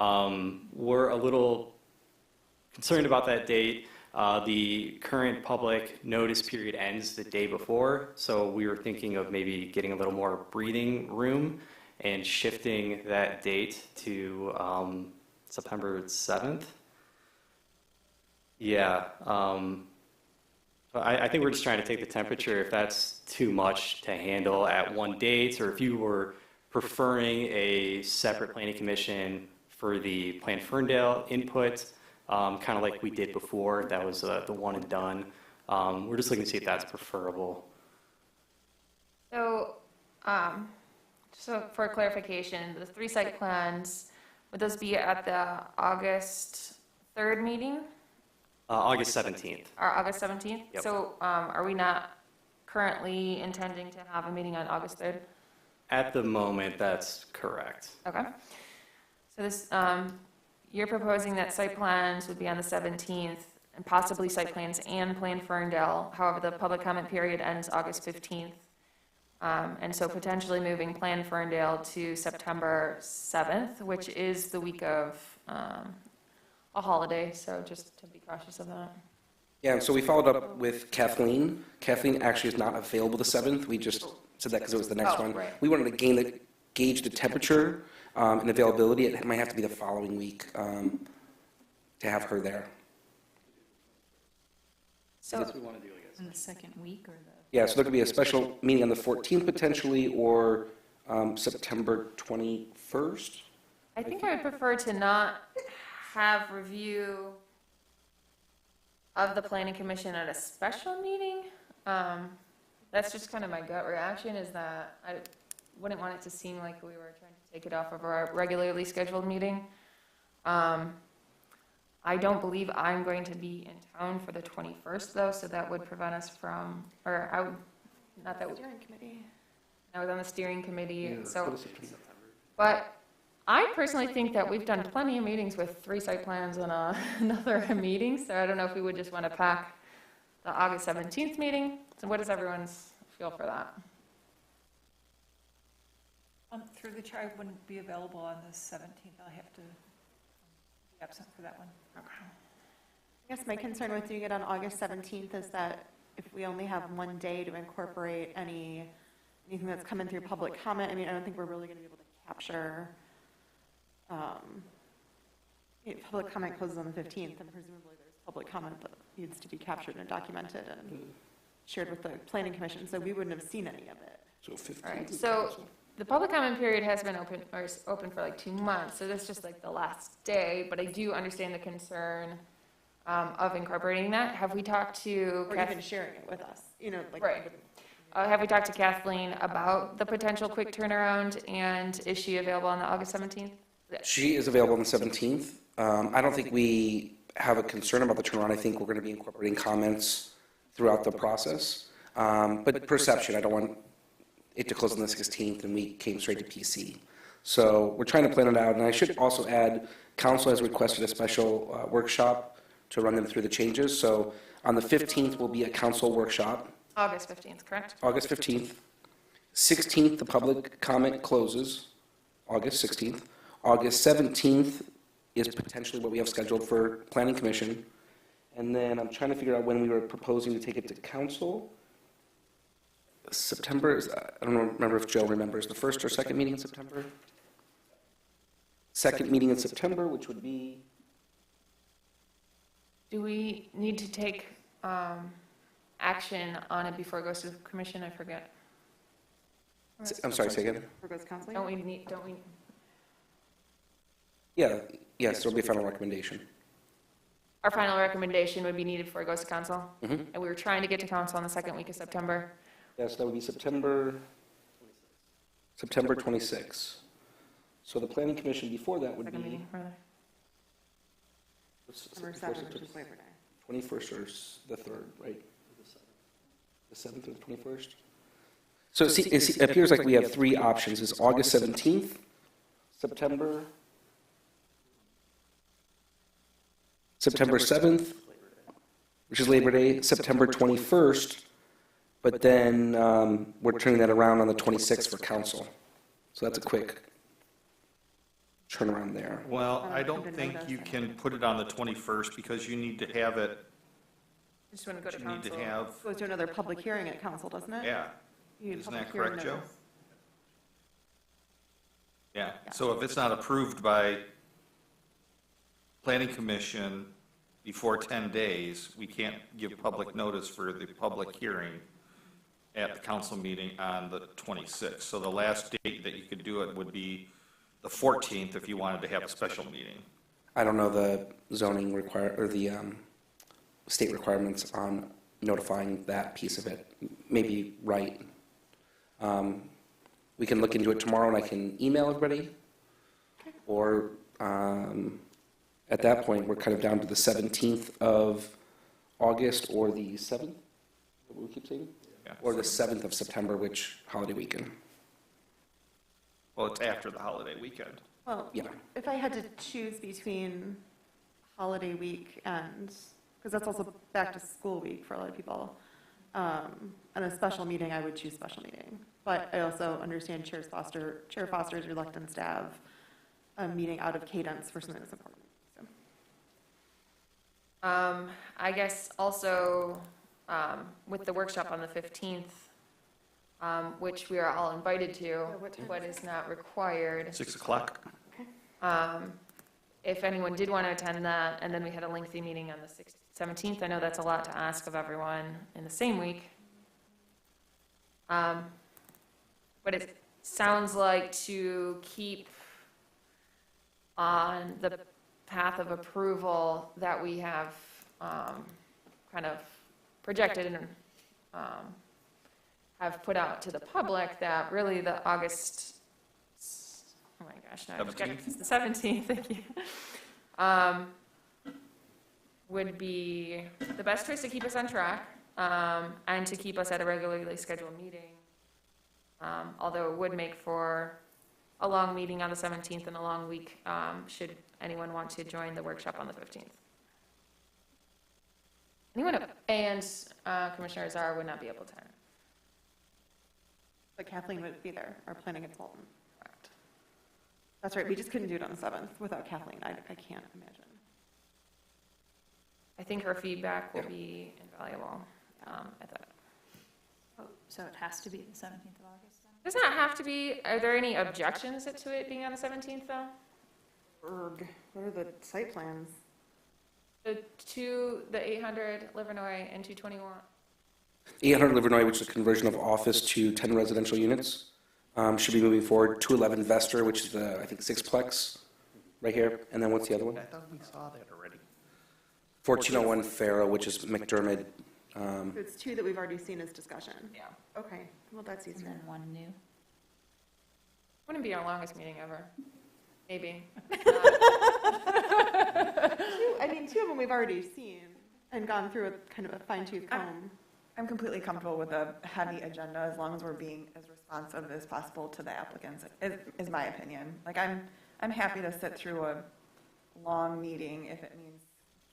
We're a little concerned about that date. The current public notice period ends the day before, so we were thinking of maybe getting a little more breathing room and shifting that date to September 7th. Yeah. I think we're just trying to take the temperature if that's too much to handle at one date, or if you were preferring a separate planning commission for the planned Ferndale input, kind of like we did before. That was the one and done. We're just looking to see if that's preferable. So, so for clarification, the 3 site plans, would those be at the August 3rd meeting? August 17th. Or August 17th? Yep. So are we not currently intending to have a meeting on August 3rd? At the moment, that's correct. Okay. So this, you're proposing that site plans would be on the 17th, and possibly site plans and Plan Ferndale. However, the public comment period ends August 15th. And so potentially moving Plan Ferndale to September 7th, which is the week of a holiday, so just to be cautious of that. Yeah, and so we followed up with Kathleen. Kathleen actually is not available the 7th. We just said that because it was the next one. Right. We wanted to gauge the temperature and availability. It might have to be the following week to have her there. So, That's what we want to do, I guess. In the second week or the? Yeah, so there could be a special meeting on the 14th potentially, or September 21st. I think I would prefer to not have review of the planning commission at a special meeting. That's just kind of my gut reaction, is that I wouldn't want it to seem like we were trying to take it off of our regularly scheduled meeting. I don't believe I'm going to be in town for the 21st, though, so that would prevent us from, or I would, not that, Steering committee. I was on the steering committee, so, but I personally think that we've done plenty of meetings with 3 site plans and another meeting, so I don't know if we would just want to pack the August 17th meeting. So what is everyone's feel for that? Through the chair, I wouldn't be available on the 17th. I'll have to be absent for that one. I guess my concern with doing it on August 17th is that if we only have one day to incorporate anything that's coming through public comment, I mean, I don't think we're really going to be able to capture, public comment closes on the 15th, and presumably there's public comment that needs to be captured and documented and shared with the planning commission, so we wouldn't have seen any of it. So 15th. All right, so the public comment period has been open, or is open for like 2 months, so that's just like the last day, but I do understand the concern of incorporating that. Have we talked to? Or even sharing it with us, like. Right. Have we talked to Kathleen about the potential quick turnaround, and is she available on the August 17th? She is available on the 17th. I don't think we have a concern about the turnaround. I think we're going to be incorporating comments throughout the process. But perception, I don't want it to close on the 16th and we came straight to PC. So we're trying to plan it out, and I should also add, council has requested a special workshop to run them through the changes. So on the 15th will be a council workshop, August 15th, correct? August 15th. 16th, the public comment closes, August 16th. August 17th is potentially what we have scheduled for planning commission. And then I'm trying to figure out when we were proposing to take it to council. September, I don't remember if Joe remembers, the first or second meeting in September? Second meeting in September, which would be, Do we need to take action on it before it goes to the commission? I forget. I'm sorry, say again? For goes counseling? Don't we? Yeah, yes, there'll be a final recommendation. Our final recommendation would be needed before it goes to council? Mhm. And we were trying to get to council on the second week of September. Yes, that would be September 26th. So the planning commission before that would Second be meeting, rather. September 7th, which is Labor Day. 21st or the 3rd, right? The 7th or the 21st? So it appears like we have three options. It's August 17th, September 7th, which is Labor Day, September 21st, but then we're turning that around on the 26th for council. So that's a quick turnaround there. Well, I don't think you can put it on the 21st because you need to have it, Just want to go to you need to council. have, Goes to another public hearing at council, doesn't it? yeah. You need a Isn't public that hearing correct, Joe? notice. Yeah, so if it's not approved by planning commission before 10 days, we can't give public notice for the public hearing at the council meeting on the 26th. So the last date that you could do it would be the 14th if you wanted to have a special meeting. I don't know the zoning or the state requirements on notifying that piece of it. Maybe right. We can look into it tomorrow and I can email everybody. Or at that point, we're kind of down to the 17th of August or the 7th, what we keep saying? Yeah. Or the 7th of September, which holiday weekend. Well, it's after the holiday weekend. Well, Yeah. if I had to choose between holiday week and, because that's also back to school week for a lot of people, and a special meeting, I would choose special meeting. But I also understand Chair Foster's reluctance to have a meeting out of cadence for something that's important. So. I guess also with the workshop on the 15th, which we are all invited to, but is not required. 6 o'clock? If anyone did want to attend that, and then we had a lengthy meeting on the 17th, I know that's a lot to ask of everyone in the same week. But it sounds like to keep on the path of approval that we have kind of projected and have put out to the public, that really the August, oh my gosh, now I forget, it's the 17th, thank you, would be the best choice to keep us on track and to keep us at a regularly scheduled meeting. Although it would make for a long meeting on the 17th and a long week should anyone want to join the workshop on the 15th. Anyone, and Commissioner Azar would not be able to attend. But Kathleen would be there, our planning consultant. Correct. That's right, we just couldn't do it on the 7th without Kathleen. I can't imagine. I think her feedback will be invaluable at that. Oh, so it has to be the 17th of August then? Does not have to be, are there any objections to it being on the 17th though? Erg, what are the site plans? The 800 Livernois and 221. 800 Livernois, which is a conversion of office to 10 residential units, should be moving forward. 211 Vester, which is the, I think, sixplex, right here. And then what's the other one? I thought we saw that already. 1401 Farrow, which is McDermott. So it's two that we've already seen as discussion. Yeah. Okay, well, that's And easier. then one new. Wouldn't be our longest meeting ever. Maybe. I mean, two of them we've already seen and gone through a kind of a fine-tooth comb. I'm completely comfortable with a heavy agenda as long as we're being as responsive as possible to the applicants, is my opinion. Like, I'm happy to sit through a long meeting if it means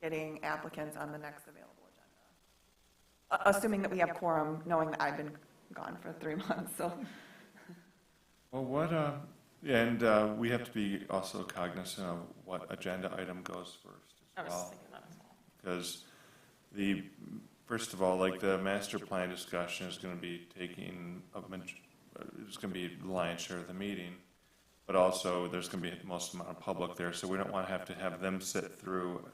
getting applicants on the next available agenda. Assuming that we have quorum, knowing that I've been gone for 3 months, so. Well, and we have to be also cognizant of what agenda item goes first I as was well. thinking that as well. Because first of all, like the master plan discussion is going to be it's going to be the lion's share of the meeting, but also there's going to be the most amount of public there, so we don't want to have them sit through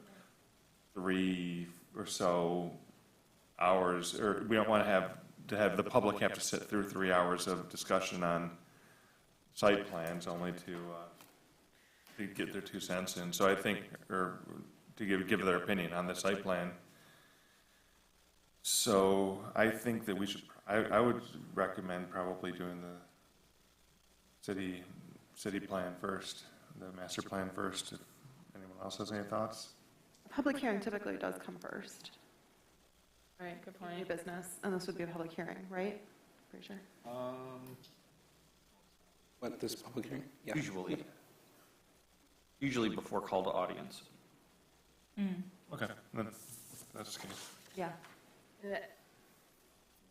3 or so hours, or we don't want to have the public have to sit through 3 hours of discussion on site plans only to get their 2 cents in. So I think, or to give their opinion on the site plan. So I think that we should, I would recommend probably doing the city plan first, the master plan first, if anyone else has any thoughts. Public hearing typically does come first. Right, good New point. business, and this would be a public hearing, right? Pretty sure. What, this public hearing? Yeah. Usually before call to audience. Okay, then that's the case. Yeah.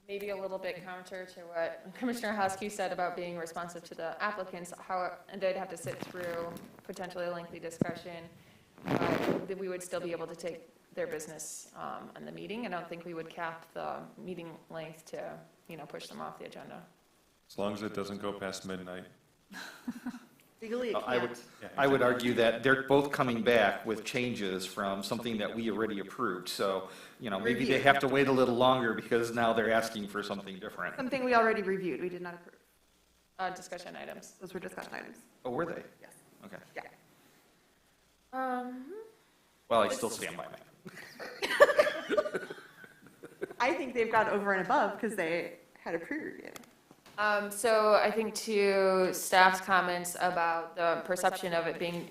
Maybe a little bit counter to what Commissioner Hosky said about being responsive to the applicants, and they'd have to sit through potentially a lengthy discussion. That we would still be able to take their business on the meeting. I don't think we would cap the meeting length to, push them off the agenda. As long as it doesn't go past midnight. Legally, it I can't. would argue that they're both coming back with changes from something that we already approved. So, maybe they have to wait a little longer because now they're asking for something different. Something we already reviewed, we did not approve. Discussion items. Those were discussion items. Oh, were they? Yes. Okay. Yeah. Well, I still stand by that. I think they've gone over and above because they had a pre-review. So I think to staff's comments about the perception of it being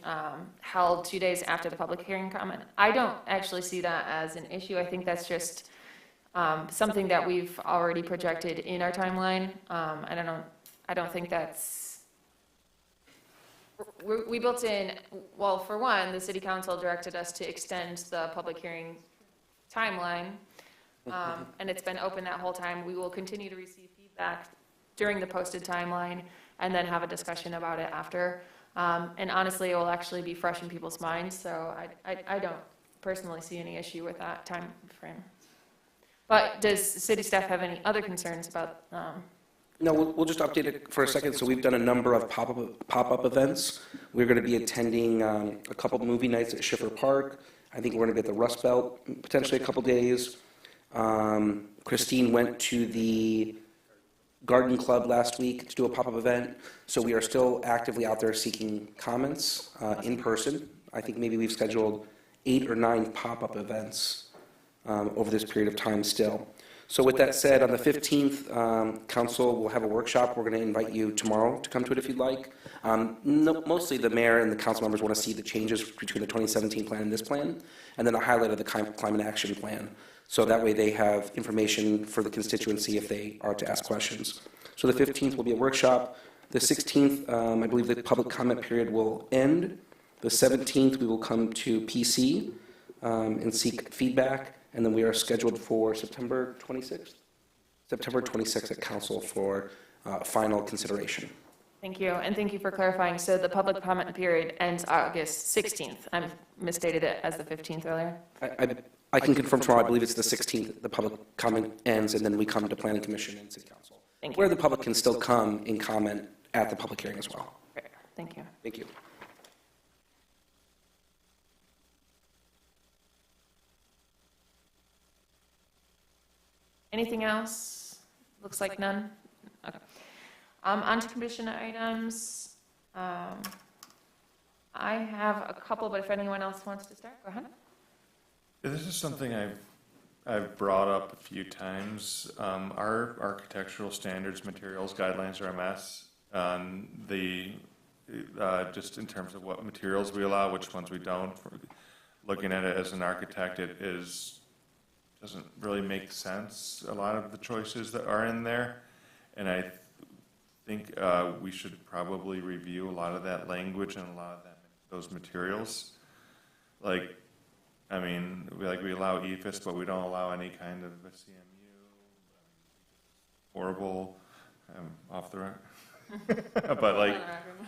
held 2 days after the public hearing comment, I don't actually see that as an issue. I think that's just something that we've already projected in our timeline. I don't think that's, we built in, well, for one, the city council directed us to extend the public hearing timeline, and it's been open that whole time. We will continue to receive feedback during the posted timeline, and then have a discussion about it after. And honestly, it will actually be fresh in people's minds, so I don't personally see any issue with that time frame. But does city staff have any other concerns about? No, we'll just update it for a second. So we've done a number of pop-up events. We're going to be attending a couple movie nights at Schiffer Park. I think we're going to be at the Rust Belt potentially a couple days. Christine went to the Garden Club last week to do a pop-up event. So we are still actively out there seeking comments in person. I think maybe we've scheduled 8 or 9 pop-up events over this period of time still. So with that said, on the 15th, council will have a workshop. We're going to invite you tomorrow to come to it if you'd like. Mostly the mayor and the council members want to see the changes between the 2017 plan and this plan, and then a highlight of the climate action plan. So that way they have information for the constituency if they are to ask questions. So the 15th will be a workshop. The 16th, I believe the public comment period will end. The 17th, we will come to PC and seek feedback. And then we are scheduled for September 26th? September 26th at council for final consideration. Thank you, and thank you for clarifying. So the public comment period ends August 16th. I misstated it as the 15th earlier. I can confirm tomorrow. I believe it's the 16th. The public comment ends, and then we come to planning commission and city council, Thank where you. the public can still come and comment at the public hearing as well. Great. Thank you. Thank you. Anything else? Looks like none. Okay. On to commission items. I have a couple, but if anyone else wants to start, go ahead. This is something I've brought up a few times. Our architectural standards, materials, guidelines are a mess. Just in terms of what materials we allow, which ones we don't. Looking at it as an architect, it is doesn't really make sense, a lot of the choices that are in there. And I think we should probably review a lot of that language and a lot of those materials. Like, I mean, we allow EFIS, but we don't allow any kind of a CMU. Horrible, off the record. But like,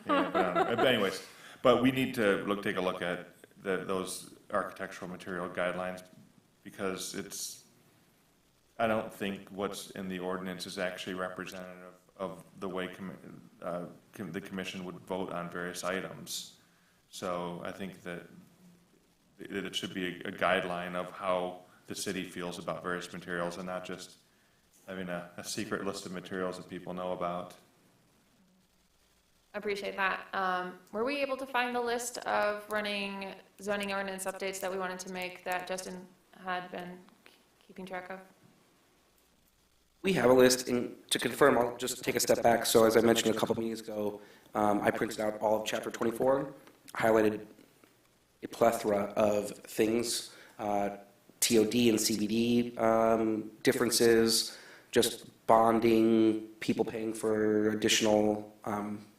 yeah, but anyways, but we need to take a look at those architectural material guidelines, because I don't think what's in the ordinance is actually representative of the way the commission would vote on various items. So I think that it should be a guideline of how the city feels about various materials, and not just having a secret list of materials that people know about. I appreciate that. Were we able to find the list of running zoning ordinance updates that we wanted to make that Justin had been keeping track of? We have a list, and to confirm, I'll just take a step back. So as I mentioned a couple meetings ago, I printed out all of Chapter 24, highlighted a plethora of things, TOD and CBD differences, just bonding, people paying for additional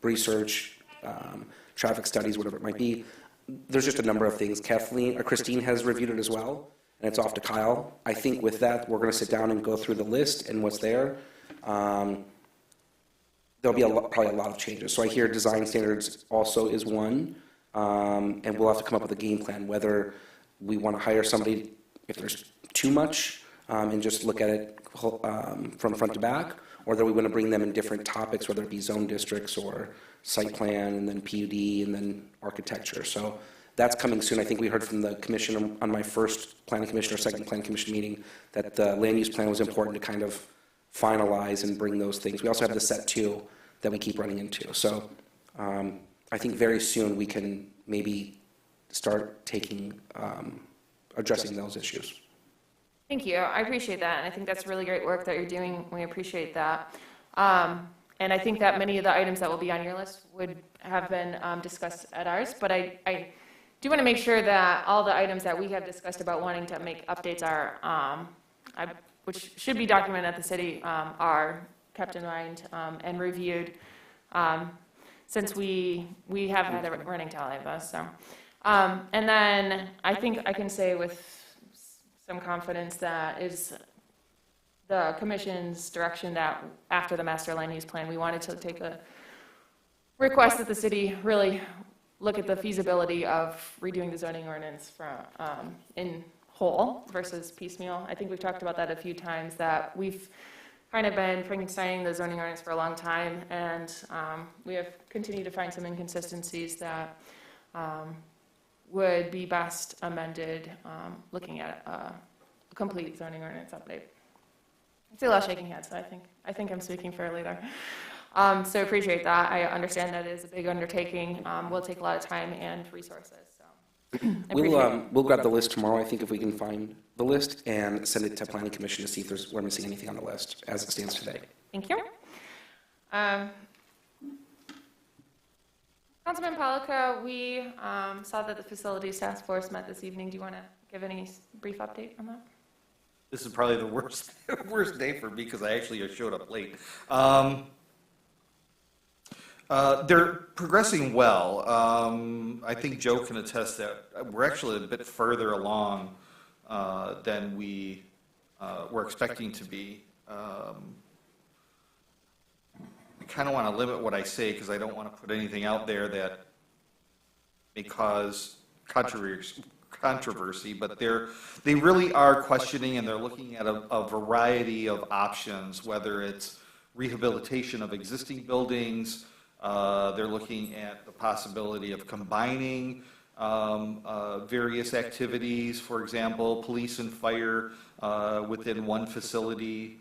research, traffic studies, whatever it might be. There's just a number of things. Christine has reviewed it as well, and it's off to Kyle. I think with that, we're going to sit down and go through the list and what's there. There'll be probably a lot of changes. So I hear design standards also is one, and we'll have to come up with a game plan, whether we want to hire somebody if there's too much and just look at it from front to back, or that we want to bring them in different topics, whether it be zone districts or site plan, and then PUD, and then architecture. So that's coming soon. I think we heard from the commission on my first planning commission or second planning commission meeting that the land use plan was important to kind of finalize and bring those things. We also have the set 2 that we keep running into. So I think very soon we can maybe start addressing those issues. Thank you. I appreciate that, and I think that's really great work that you're doing. We appreciate that. And I think that many of the items that will be on your list would have been discussed at ours, but I do want to make sure that all the items that we have discussed about wanting to make updates are, which should be documented at the city, are kept in mind and reviewed, since we have had a running tally of those. So, and then I think I can say with some confidence that is the commission's direction that after the master land use plan, we wanted to take a request that the city really look at the feasibility of redoing the zoning ordinance from in whole versus piecemeal. I think we've talked about that a few times, that we've kind of been Frankensteining the zoning ordinance for a long time, and we have continued to find some inconsistencies that would be best amended looking at a complete zoning ordinance update. I see a lot of shaking heads, so I think I'm speaking fairly there. So appreciate that. I understand that it is a big undertaking. Will take a lot of time and resources. So we'll grab the list tomorrow, I think, if we can find the list, and send it to Planning Commission to see if we're missing anything on the list as it stands today. Thank you. Councilman Pollica, we saw that the Facilities Task Force met this evening. Do you want to give any brief update on that? This is probably the worst day for me because I actually showed up late. They're progressing well. I think Joe can attest that we're actually a bit further along than we were expecting to be. I kind of want to limit what I say because I don't want to put anything out there that may cause controversy, but they really are questioning, and they're looking at a variety of options, whether it's rehabilitation of existing buildings. They're looking at the possibility of combining various activities, for example, police and fire within one facility,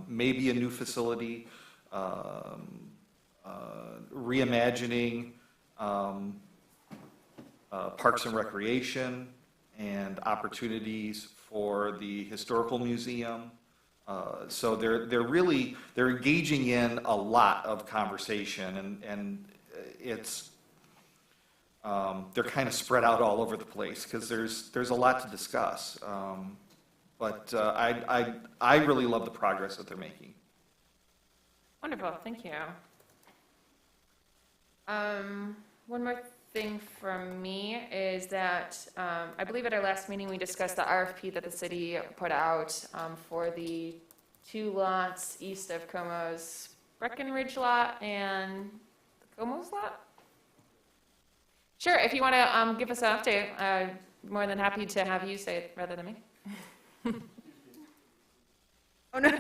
maybe a new facility, reimagining parks and recreation and opportunities for the historical museum. So they're engaging in a lot of conversation, and it's they're kind of spread out all over the place because there's a lot to discuss. But I really love the progress that they're making. Wonderful, thank you. One more thing from me is that I believe at our last meeting we discussed the RFP that the city put out for the 2 lots east of Como's Breckenridge lot and the Como's lot. Sure, if you want to give us an update, I'm more than happy to have you say it rather than me. Oh, no.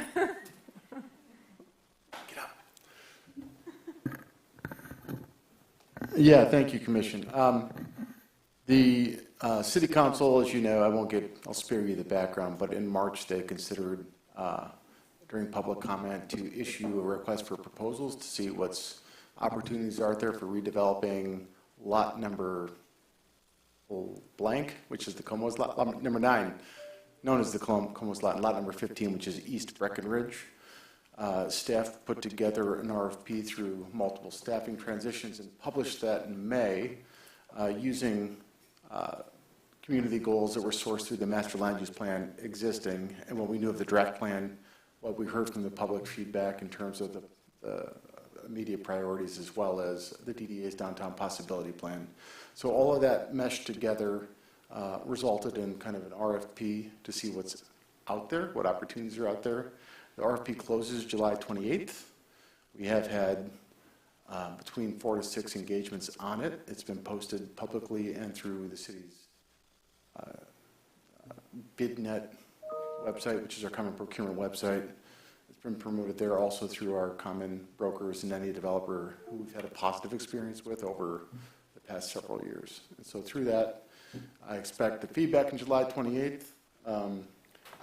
Yeah, thank you, Commission. The City Council, as you know, I'll spare you the background, but in March they considered, during public comment, to issue a request for proposals to see what's opportunities are there for redeveloping lot number blank, which is the Como's lot, number 9, known as the Como's lot, and lot number 15, which is East Breckenridge. Staff put together an RFP through multiple staffing transitions and published that in May using community goals that were sourced through the master land use plan existing and what we knew of the draft plan, what we heard from the public feedback in terms of the immediate priorities, as well as the DDA's downtown possibility plan. So all of that meshed together resulted in kind of an RFP to see what's out there, what opportunities are out there. The RFP closes July 28th. We have had between 4 to 6 engagements on it. It's been posted publicly and through the city's BidNet website, which is our common procurement website. It's been promoted there also through our common brokers and any developer who we've had a positive experience with over the past several years. And so through that, I expect the feedback on July 28th.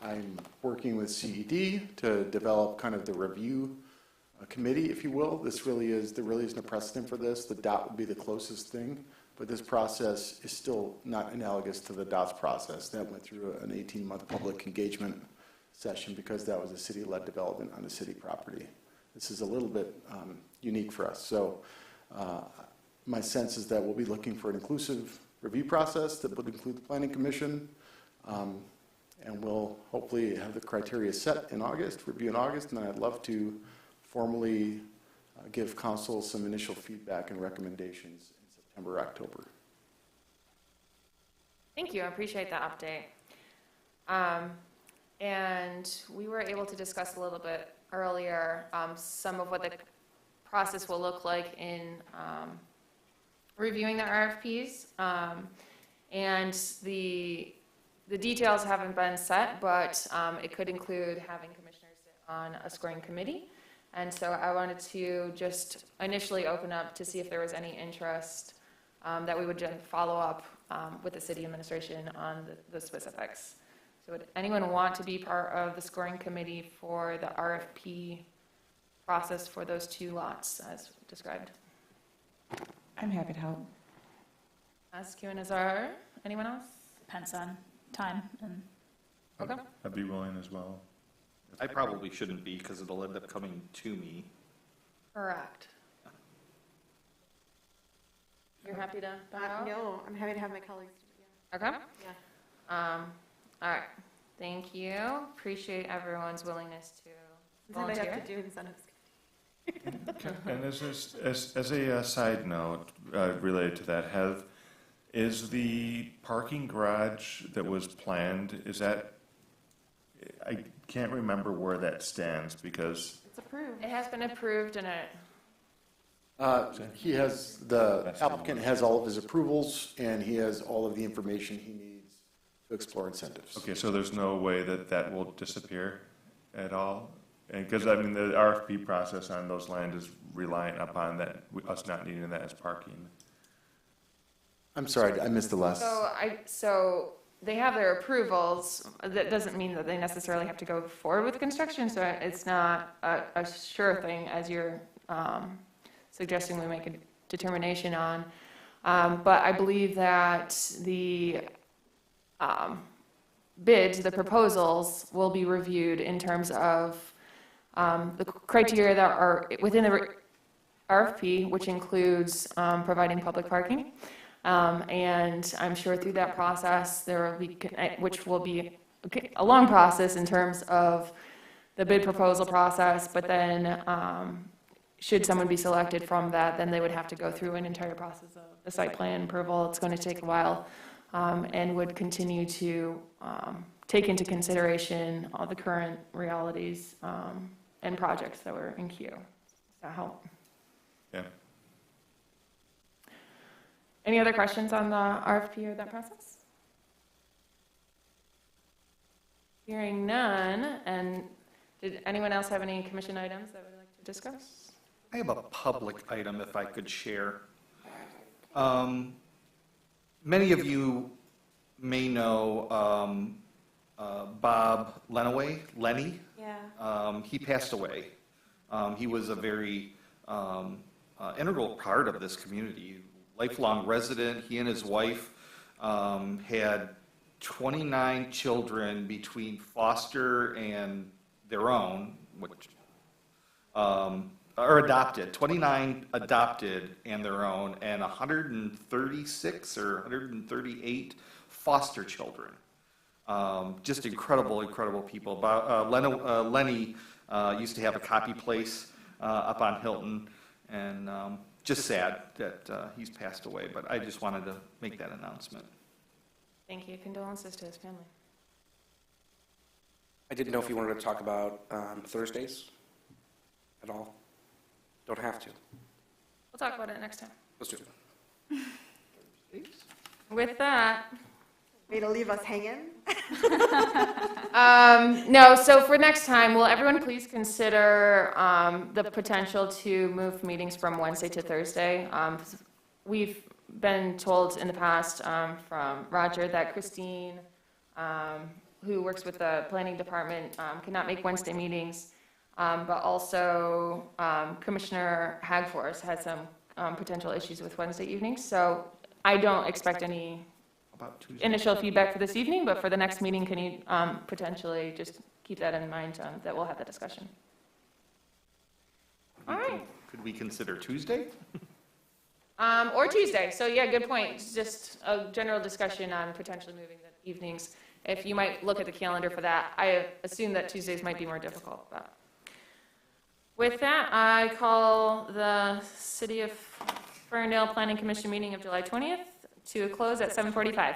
I'm working with CED to develop kind of the review committee, if you will. There really isn't a precedent for this. The DOT would be the closest thing, but this process is still not analogous to the DOT's process. That went through an 18-month public engagement session because that was a city-led development on a city property. This is a little bit unique for us. So my sense is that we'll be looking for an inclusive review process that would include the Planning Commission. And we'll hopefully have the criteria set in August, review in August, and then I'd love to formally give council some initial feedback and recommendations in September, October. Thank you, I appreciate that update. And we were able to discuss a little bit earlier some of what the process will look like in reviewing the RFPs. And the details haven't been set, but it could include having commissioners sit on a scoring committee. And so I wanted to just initially open up to see if there was any interest that we would then follow up with the city administration on the specifics. So would anyone want to be part of the scoring committee for the RFP process for those 2 lots as described? I'm happy to help. Ask you and Azar. Anyone else? Depends on time and Okay. I'd be willing as well. I probably shouldn't be because it'll end up coming to me. Correct. You're happy to bow out? No, I'm happy to have my colleagues do it. Okay. Yeah. All right. Thank you. Appreciate everyone's willingness to Sometimes I volunteer. have to do incentives. And as a side note related to that, is the parking garage that was planned, I can't remember where that stands because It's approved. It has been approved and it, The applicant has all of his approvals and he has all of the information he needs to explore incentives. okay, so there's no way that will disappear at all? And because, I mean, the RFP process on those land is reliant upon that, us not needing that as parking. I'm sorry, I missed the last. so they have their approvals. That doesn't mean that they necessarily have to go forward with construction, so it's not a sure thing as you're suggesting we make a determination on. But I believe that the bids, the proposals, will be reviewed in terms of the criteria that are within the RFP, which includes providing public parking. And I'm sure through that process, there will be, which will be a long process in terms of the bid proposal process, but then should someone be selected from that, then they would have to go through an entire process of the site plan approval. It's going to take a while, and would continue to take into consideration all the current realities and projects that were in queue. Does that help? Yeah. Any other questions on the RFP or that process? Hearing none, and did anyone else have any commission items that would like to discuss? I have a public item if I could share. Many of you may know Bob Lenny. Yeah. He passed away. He was a very integral part of this community, lifelong resident. He and his wife had 29 children between foster and their own, which or adopted, 29 adopted and their own, and 136 or 138 foster children. Just incredible, incredible people. Lenny used to have a copy place up on Hilton, and just sad that he's passed away, but I just wanted to make that announcement. Thank you. Condolences to his family. I didn't know if you wanted to talk about Thursdays at all. Don't have to. We'll talk about it next time. Let's do it. With that, Way to leave us hanging. no, so for next time, will everyone please consider the potential to move meetings from Wednesday to Thursday? We've been told in the past from Roger that Christine, who works with the planning department, cannot make Wednesday meetings, but also Commissioner Hagforce had some potential issues with Wednesday evenings, so I don't expect any initial feedback for this evening, but for the next meeting, can you potentially just keep that in mind, that we'll have that discussion? All right. Could we consider Tuesday? Or Tuesday, so yeah, good point. Just a general discussion on potentially moving the evenings. If you might look at the calendar for that, I assume that Tuesdays might be more difficult, but. With that, I call the City of Ferndale Planning Commission meeting of July 20th to a close at 7:45.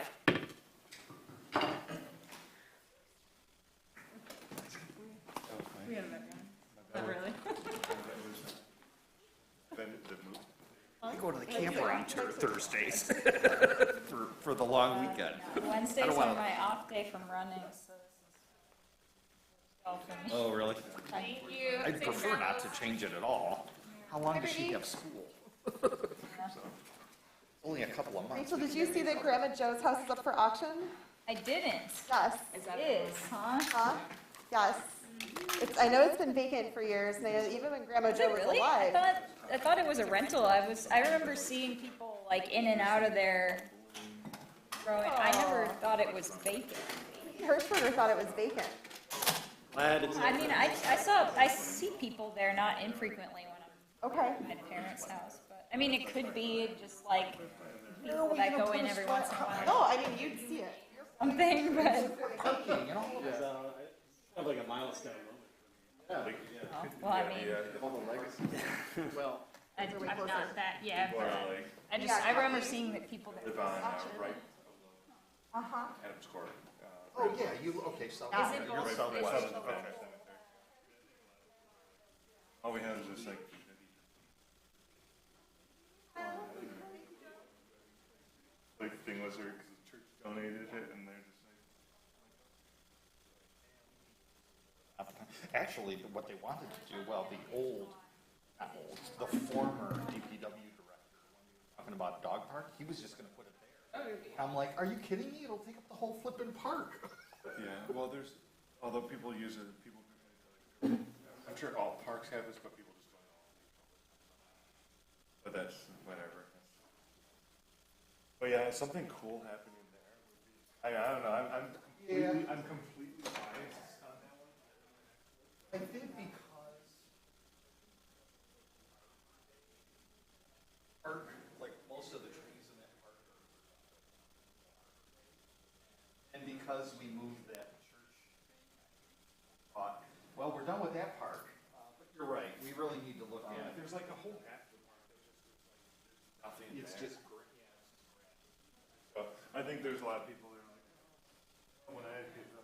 Not really. I go to the camper on Thursdays for the long weekend. Wednesdays are my off day from running, so this is all for me. Oh, really? Thank you. I'd prefer not to change it at all. How long does she have school? Only a couple of months. Rachel, did you see that Grandma Joe's house is up for auction? I didn't. Yes. It is, huh? Huh? Yes. I know it's been vacant for years, and even when Grandma Joe was Really? alive. I thought it was a rental. I remember seeing people like in and out of there growing. I never thought it was vacant. Hirschberger thought it was vacant. I mean, I see people there not infrequently when I'm at my parents' house, but I mean, it could be just like people that go in every once in a while. No, I mean, you'd see it. Something, but Kind of like a milestone moment. well, I mean, Well, I'm not that. Yeah, but I remember seeing that people that. Right, Uh-huh. Adams Court. oh, yeah, okay, so. Is it both? Southwest. All we have is this like. Like thing was there because the church donated it and they're just like. Actually, what they wanted to do, well, the former DPW director, when we were talking about dog park, he was just gonna put it there. I'm like, are you kidding me? It'll take up the whole flippin' park. Yeah, well, although people use it, I'm sure all parks have this, but people just don't know. But that's whatever. But yeah, something cool happening there. I don't know. I'm completely biased on that one. I think because park, like most of the trees in that park are, and because we moved that church there's a lot of people that are like, when I had kids,